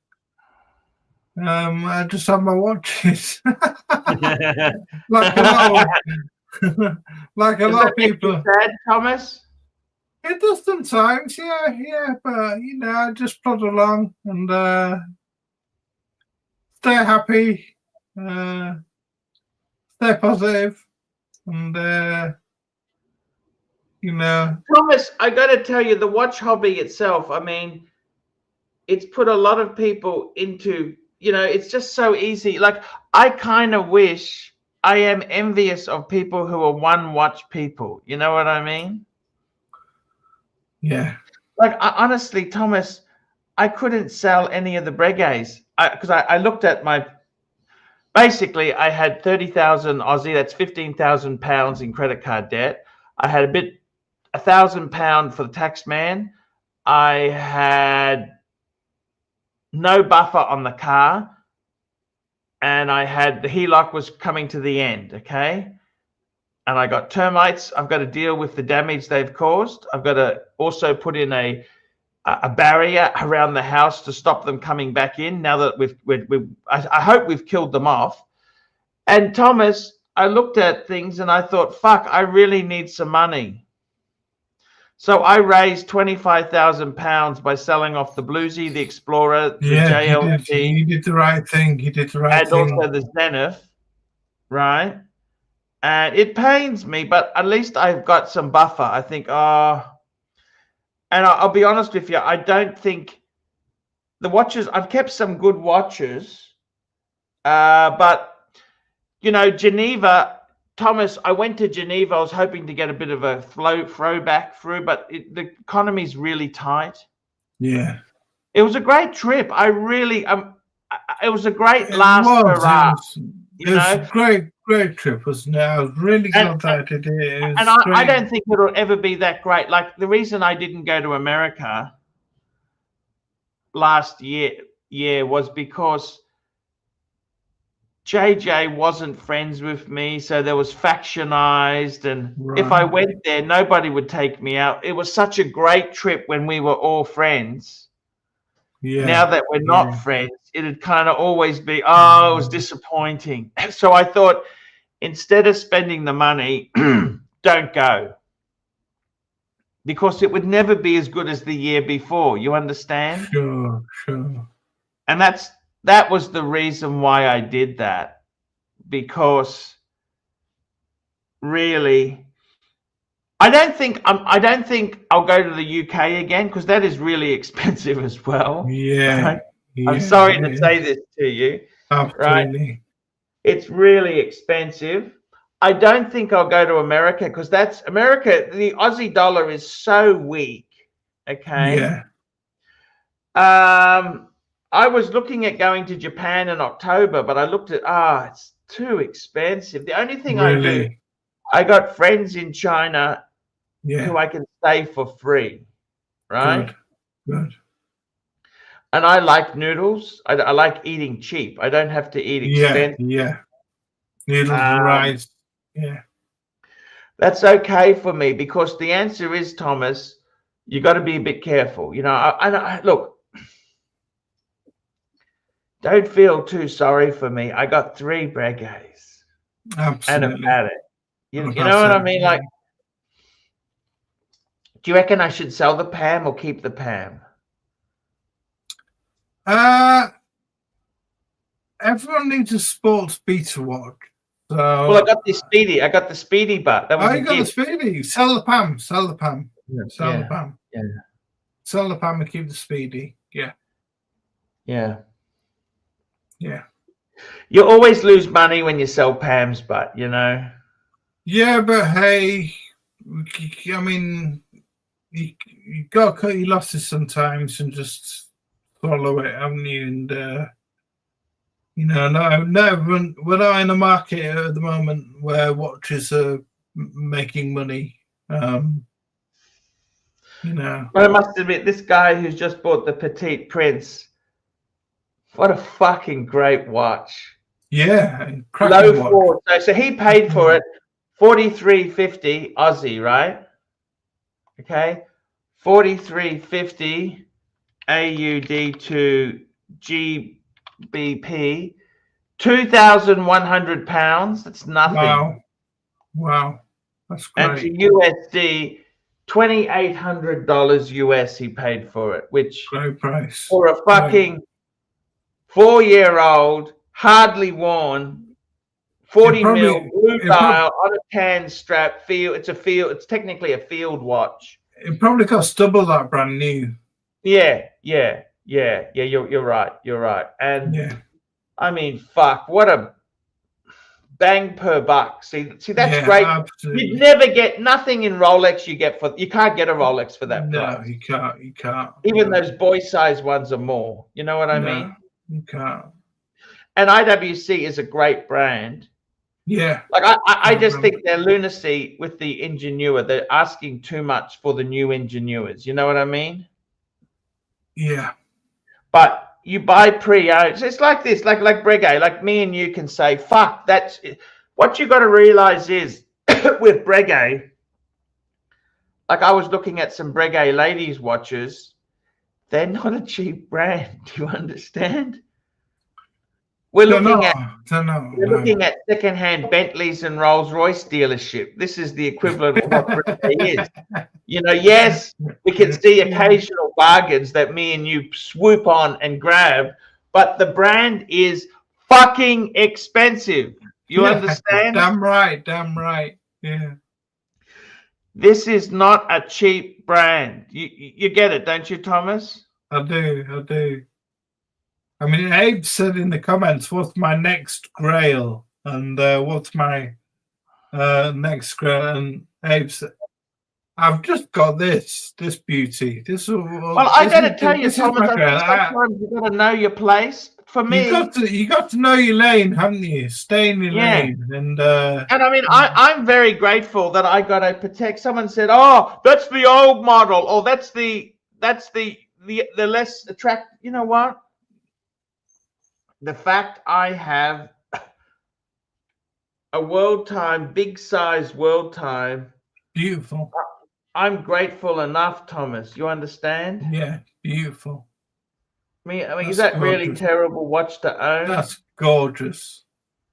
I just have my watches. like a lot of people. Sad, Thomas? It does sometimes, yeah. But I just plod along and stay happy, stay positive, and Thomas, I got to tell you, the watch hobby itself, I mean, it's put a lot of people into, it's just so easy. I kind of wish, I am envious of people who are one watch people. You know what I mean? Yeah. Honestly, Thomas, I couldn't sell any of the Breguets because I looked at my. Basically, I had 30,000 Aussie. That's 15,000 pounds in credit card debt. I had £1,000 for the tax man. I had no buffer on the car, and I had the HELOC was coming to the end. Okay, and I got termites. I've got to deal with the damage they've caused. I've got to also put in a barrier around the house to stop them coming back in. Now that I hope we've killed them off. And Thomas, I looked at things and I thought, fuck, I really need some money. So I raised £25,000 by selling off the Bluesy, the Explorer, the JLT. You did the right thing. You did the right thing. And also the Zenith, right? And it pains me, but at least I've got some buffer. I think, and I'll be honest with you, I don't think the watches, I've kept some good watches, but, you know, Geneva, Thomas, I went to Geneva. I was hoping to get a bit of a throwback through, but the economy's really tight. Yeah. It was a great trip. I really, it was a great last hurrah. It was a great trip, wasn't it? I was really glad that I did it. And I don't think it'll ever be that great. Like the reason I didn't go to America last year was because JJ wasn't friends with me, so there was factionized, and if I went there, nobody would take me out. It was such a great trip when we were all friends. Yeah. Now that we're not friends, it'd kind of always be, oh, it was disappointing. So I thought, instead of spending the money, don't go. Because it would never be as good as the year before. You understand? Sure. And that was the reason why I did that. Because really, I don't think I'll go to the UK again, because that is really expensive as well. Yeah. Right? I'm sorry to say this to you. Absolutely. Right? It's really expensive. I don't think I'll go to America, because that's America. The Aussie dollar is so weak. Okay. Yeah. I was looking at going to Japan in October, but I looked at, it's too expensive. The only thing I got friends in China who I can stay for free, right? Good. And I like noodles. I like eating cheap. I don't have to eat expensive. Yeah. Noodles, rice. Yeah. That's okay for me, because the answer is, Thomas, you got to be a bit careful. You know, I look, don't feel too sorry for me. I got 3 Breguets. Absolutely. And about it. You know what I mean? Like, do you reckon I should sell the PAM or keep the PAM? Everyone needs a sports beta watch. So, well, I got the Speedy butt. That was you got the Speedy. Sell the PAM. Sell the PAM. Yeah. Sell the PAM. Yeah. Sell the PAM and keep the Speedy. Yeah. You always lose money when you sell PAMs, but you know. Yeah, but hey, I mean, you got to cut your losses sometimes and just follow it, haven't you? And you know, we're not in a market at the moment where watches are making money. You know. But I must admit, this guy who's just bought the Petite Prince, what a fucking great watch. Yeah, low watch. So he paid for it $43.50 Aussie, right? Okay, $43.50 AUD to GBP, £2,100. That's nothing. Wow, that's great. And to USD, $2,800 US he paid for it, which great price for a fucking 4-year-old, hardly worn, 40 mil blue dial on a tan strap. It's technically a field watch. It probably costs double that brand new. Yeah. You're right. And I mean, fuck, what a bang per buck. See, that's Yeah, great. absolutely. You'd never get nothing in Rolex. You can't get a Rolex for that No, price. you can't. You can't. Even no, those boy size ones are more. You know what I no, mean? you can't. And IWC is a great brand. Yeah. Like I just think they're lunacy with the Ingenua. They're asking too much for the new Ingenuas. You know what I mean? Yeah. But you buy pre-owned. It's like this, like Breguet. Like me and you can say, "Fuck." That's what you got to realize is with Breguet. Like I was looking at some Breguet ladies' watches. They're not a cheap brand. Do you understand? We're looking at second-hand Bentleys and Rolls-Royce dealership. This is the equivalent of what Breguet is. You know, yes, we can see occasional bargains that me and you swoop on and grab, but the brand is fucking expensive. You understand? Damn right. Damn right. Yeah. This is not a cheap brand. You get it, don't you, Thomas? I do. I do. I mean, Abe said in the comments, "What's my next grail?" And what's my next grail? And Abe said, "I've just got this beauty. This will." Well, I got to tell you, Thomas. I think sometimes you got to know your place. For me, you got to know your lane, haven't you? Stay in your lane, and I mean, I'm very grateful that I got a Patek. Someone said, "Oh, that's the old model," or that's the less attractive. You know what? The fact I have a world time, big size world time. Beautiful. I'm grateful enough, Thomas. You understand? Yeah, beautiful. I mean, That's is that gorgeous. really terrible watch to own? That's gorgeous.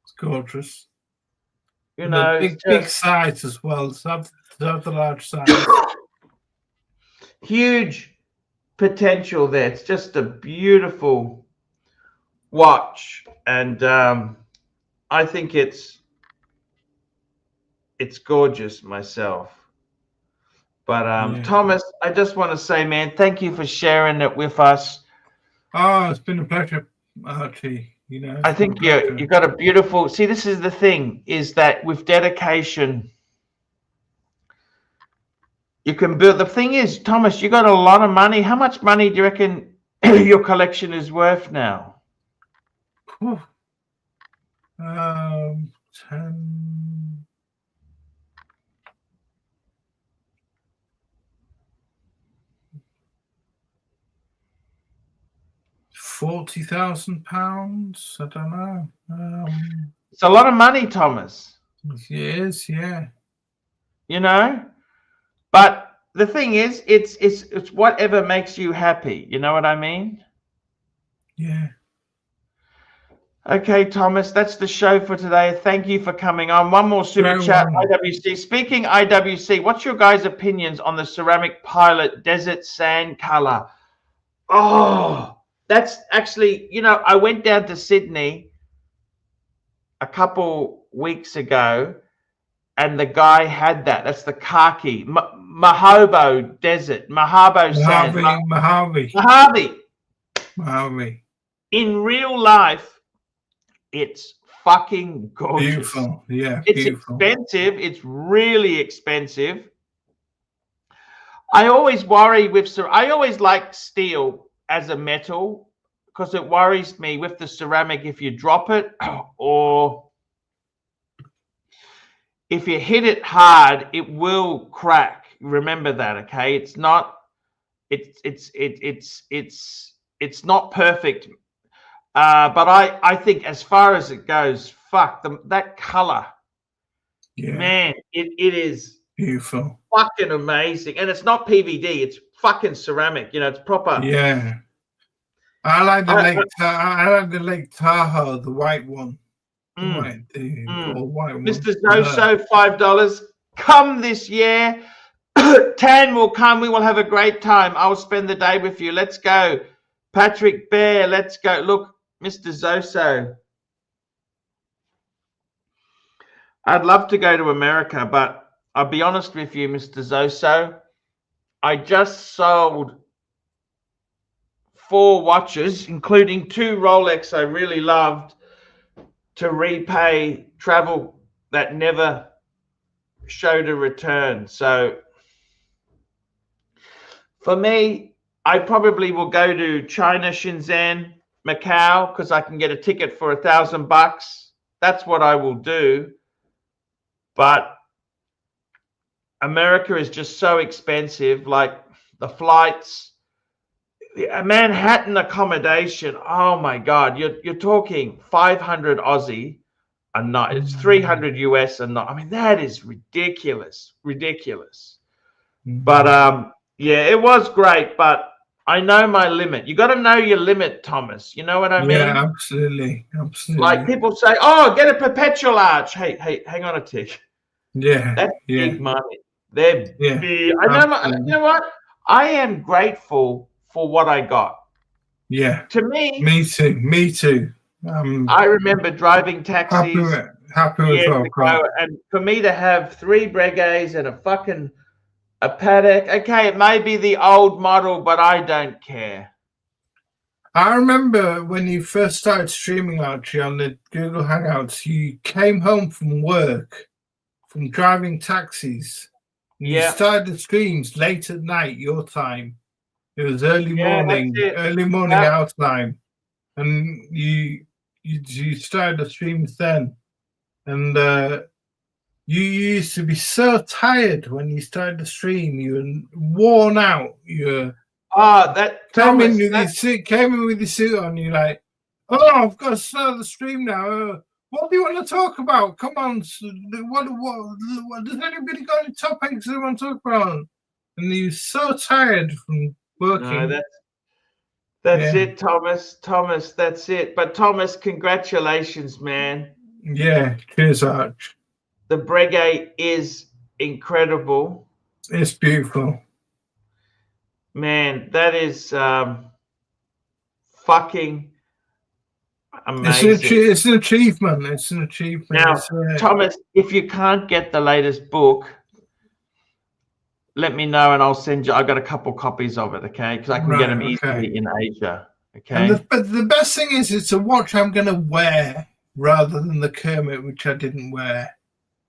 It's gorgeous. You And know, big size as well. So have the large size. Huge potential there. It's just a beautiful watch, and I think it's gorgeous myself. But Thomas, I just want to say, man, thank you for sharing it with us. Oh, it's been a pleasure, Archie. You know, I think you got a beautiful. See, this is the thing: is that with dedication, you can build. The thing is, Thomas, you got a lot of money. How much money do you reckon your collection is worth now? 10. 40,000 pounds. I don't know. It's a lot of money, Thomas. It is, yeah. You know, but the thing is, it's whatever makes you happy. You know what I mean? Yeah. Okay, Thomas, that's the show for today. Thank you for coming on. One more super chat, IWC. Speaking IWC, what's your guys' opinions on the ceramic pilot desert sand color? Oh, that's actually, you know, I went down to Sydney a couple weeks ago, and the guy had that. That's the khaki Mojave desert, Mojave sand. Mojave. In real life, it's fucking gorgeous. Beautiful. Yeah. It's expensive. It's really expensive. I always worry with. I always like steel as a metal because it worries me with the ceramic if you drop it or if you hit it hard, it will crack. Remember that, okay? It's not. It's not perfect. But I think as far as it goes, fuck that color. Yeah. Man, it is beautiful, fucking amazing, and it's not PVD. It's fucking ceramic. You know, it's proper. Yeah, I like the Lake Tahoe, the white one. The white one. Mr. Zoso, $5. Come this year. Tan will come. We will have a great time. I will spend the day with you. Let's go, Patrick Bear. Let's go. Look, Mr. Zoso. I'd love to go to America, but I'll be honest with you, Mr. Zoso. I just sold 4 watches, including 2 Rolex I really loved, to repay travel that never showed a return. So for me, I probably will go to China, Shenzhen, Macau, because I can get a ticket for $1,000. That's what I will do. But America is just so expensive, like the flights, a Manhattan accommodation. Oh my God, you're talking 500 Aussie a night. It's 300 US a night. I mean, that is ridiculous, ridiculous. But yeah, it was great, but I know my limit. You got to know your limit, Thomas. You know what I mean? Yeah, absolutely, absolutely. Like people say, "Oh, get a perpetual arch." Hey, hang on a tick. Yeah, That's yeah, big money. They're yeah. big. I know. You know what? I am grateful for what I got. Yeah. To me, Me too. Me too. I remember driving taxis Happy with years what I've got. ago, and for me to have 3 Breguets and a paddock. Okay, it may be the old model, but I don't care. I remember when you first started streaming, Archie, on the Google Hangouts, you came home from work, from driving taxis. And you started the streams late at night, your time. It was early morning our time. And you started the streams then. And you used to be so tired when you started the stream. You were worn out. You came in with your suit on. You're like, "Oh, I've got to start the stream now. What do you want to talk about? Come on, what does anybody got any topics they want to talk about?" And you're so tired from working. No, that's it, Thomas. Thomas, that's it. But Thomas, congratulations, man. Yeah, cheers, Arch. The Breguet is incredible. It's beautiful. Man, that is fucking amazing. It's an achievement. It's an achievement. Now, Thomas, if you can't get the latest book, let me know and I'll send you. I got a couple copies of it, okay? Because I can get them easily in Asia, okay? But the best thing is, it's a watch I'm going to wear rather than the Kermit, which I didn't wear.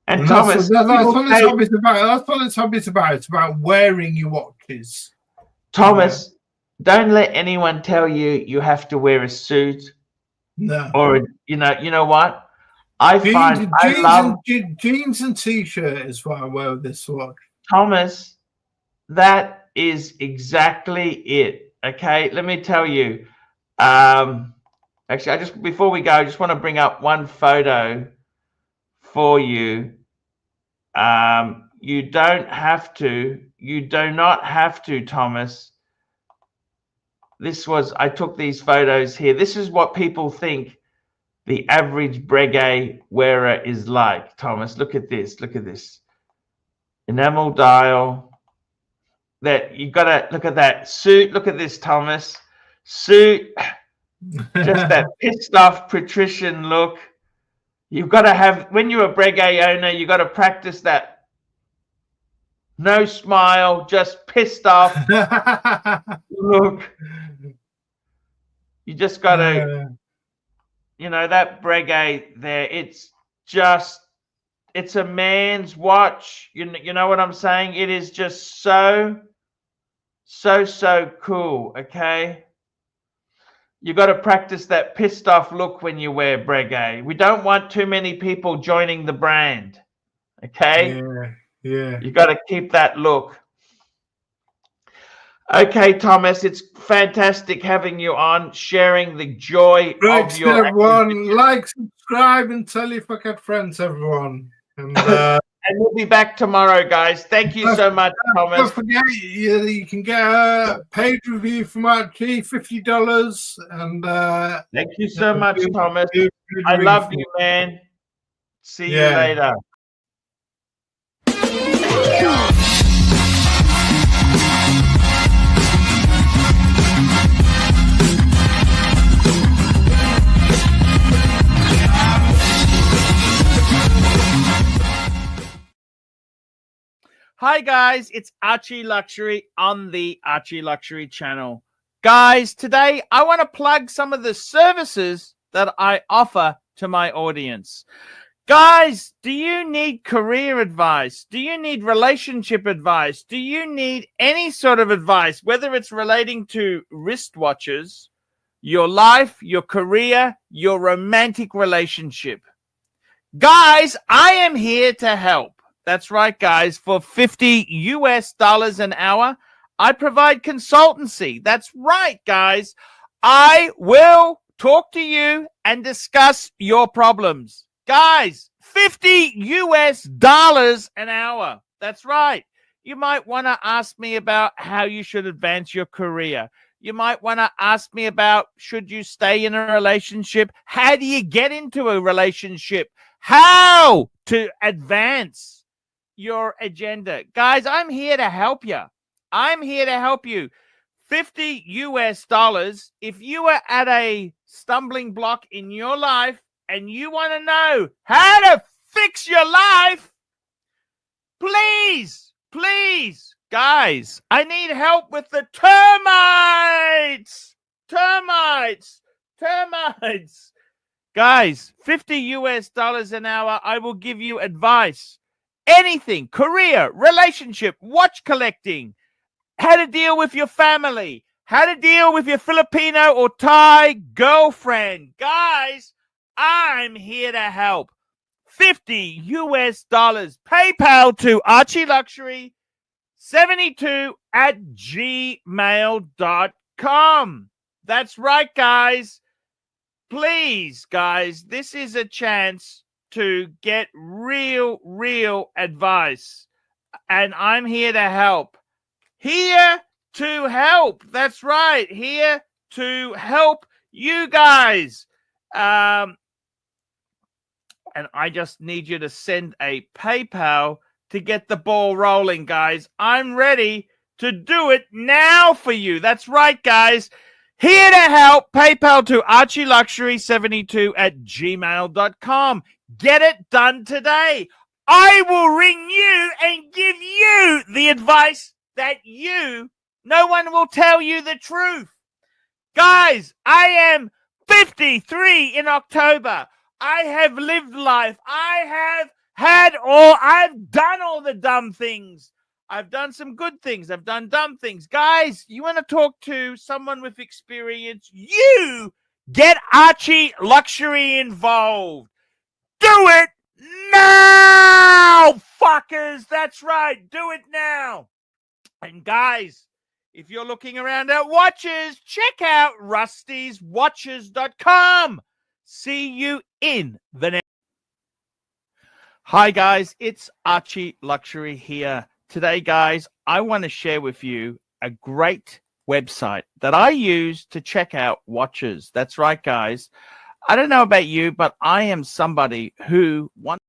And Thomas, that's what this hobby's about. That's what this hobby's about. It's about wearing your watches. Thomas, don't let anyone tell you you have to wear a suit. No. Or you know what? I love jeans and t-shirt is what I wear with this watch. Thomas, that is exactly it. Okay, let me tell you. Actually, before we go, I just want to bring up one photo for you. You do not have to, Thomas. I took these photos here. This is what people think the average Breguet wearer is like, Thomas. Look at this. Look at this. Enamel dial. You gotta look at that suit. Look at this, Thomas. Suit. Just that pissed off patrician look. You've got to have, when you're a Breguet owner, you got to practice that. No smile, just pissed off look. You just got to, that Breguet there, it's a man's watch. You know what I'm saying? It is just so cool, okay? You got to practice that pissed off look when you wear Breguet. We don't want too many people joining the brand, okay? Yeah. You got to keep that look. Okay, Thomas, it's fantastic having you on, sharing the joy of your everyone. Like, subscribe, and tell your fucking friends, everyone. And we'll be back tomorrow, guys. Thank you so much, Thomas. Don't forget, you can get a paid review from Archie, $50. And thank you so much, Thomas. I love you, man. See you later. Hi guys, it's ArchieLuxury on the ArchieLuxury channel. Guys, today I want to plug some of the services that I offer to my audience. Guys, do you need career advice? Do you need relationship advice? Do you need any sort of advice, whether it's relating to wristwatches, your life, your career, your romantic relationship? Guys, I am here to help. That's right, guys. For $50 an hour, I provide consultancy. That's right, guys. I will talk to you and discuss your problems. Guys, $50 an hour. That's right. You might want to ask me about how you should advance your career. You might want to ask me about, should you stay in a relationship? How do you get into a relationship? How to advance your agenda. Guys, I'm here to help you. I'm here to help you. $50. If you are at a stumbling block in your life and you want to know how to fix your life, please, guys, I need help with the termites. Guys, $50 an hour. I will give you advice. Anything, career, relationship, watch collecting, how to deal with your family, how to deal with your Filipino or Thai girlfriend. Guys, I'm here to help. $50. PayPal to ArchieLuxury72@gmail.com. That's right, guys. Please, guys, this is a chance to get real advice. And I'm here to help. Here to help. That's right. Here to help you guys. And I just need you to send a PayPal to get the ball rolling, guys. I'm ready to do it now for you. That's right, guys. Here to help. PayPal to ArchieLuxury72@gmail.com. Get it done today. I will ring you and give you the advice that no one will tell you the truth. Guys, I am 53 in October. I have lived life. I've done all the dumb things. I've done some good things. I've done dumb things. Guys, you want to talk to someone with experience? You get Archie Luxury involved. Do it now, fuckers. That's right. Do it now. And guys, if you're looking around at watches, check out rustyswatches.com. See you in the next. Hi, guys. It's Archie Luxury here. Today, guys, I want to share with you a great website that I use to check out watches. That's right, guys. I don't know about you, but I am somebody who wants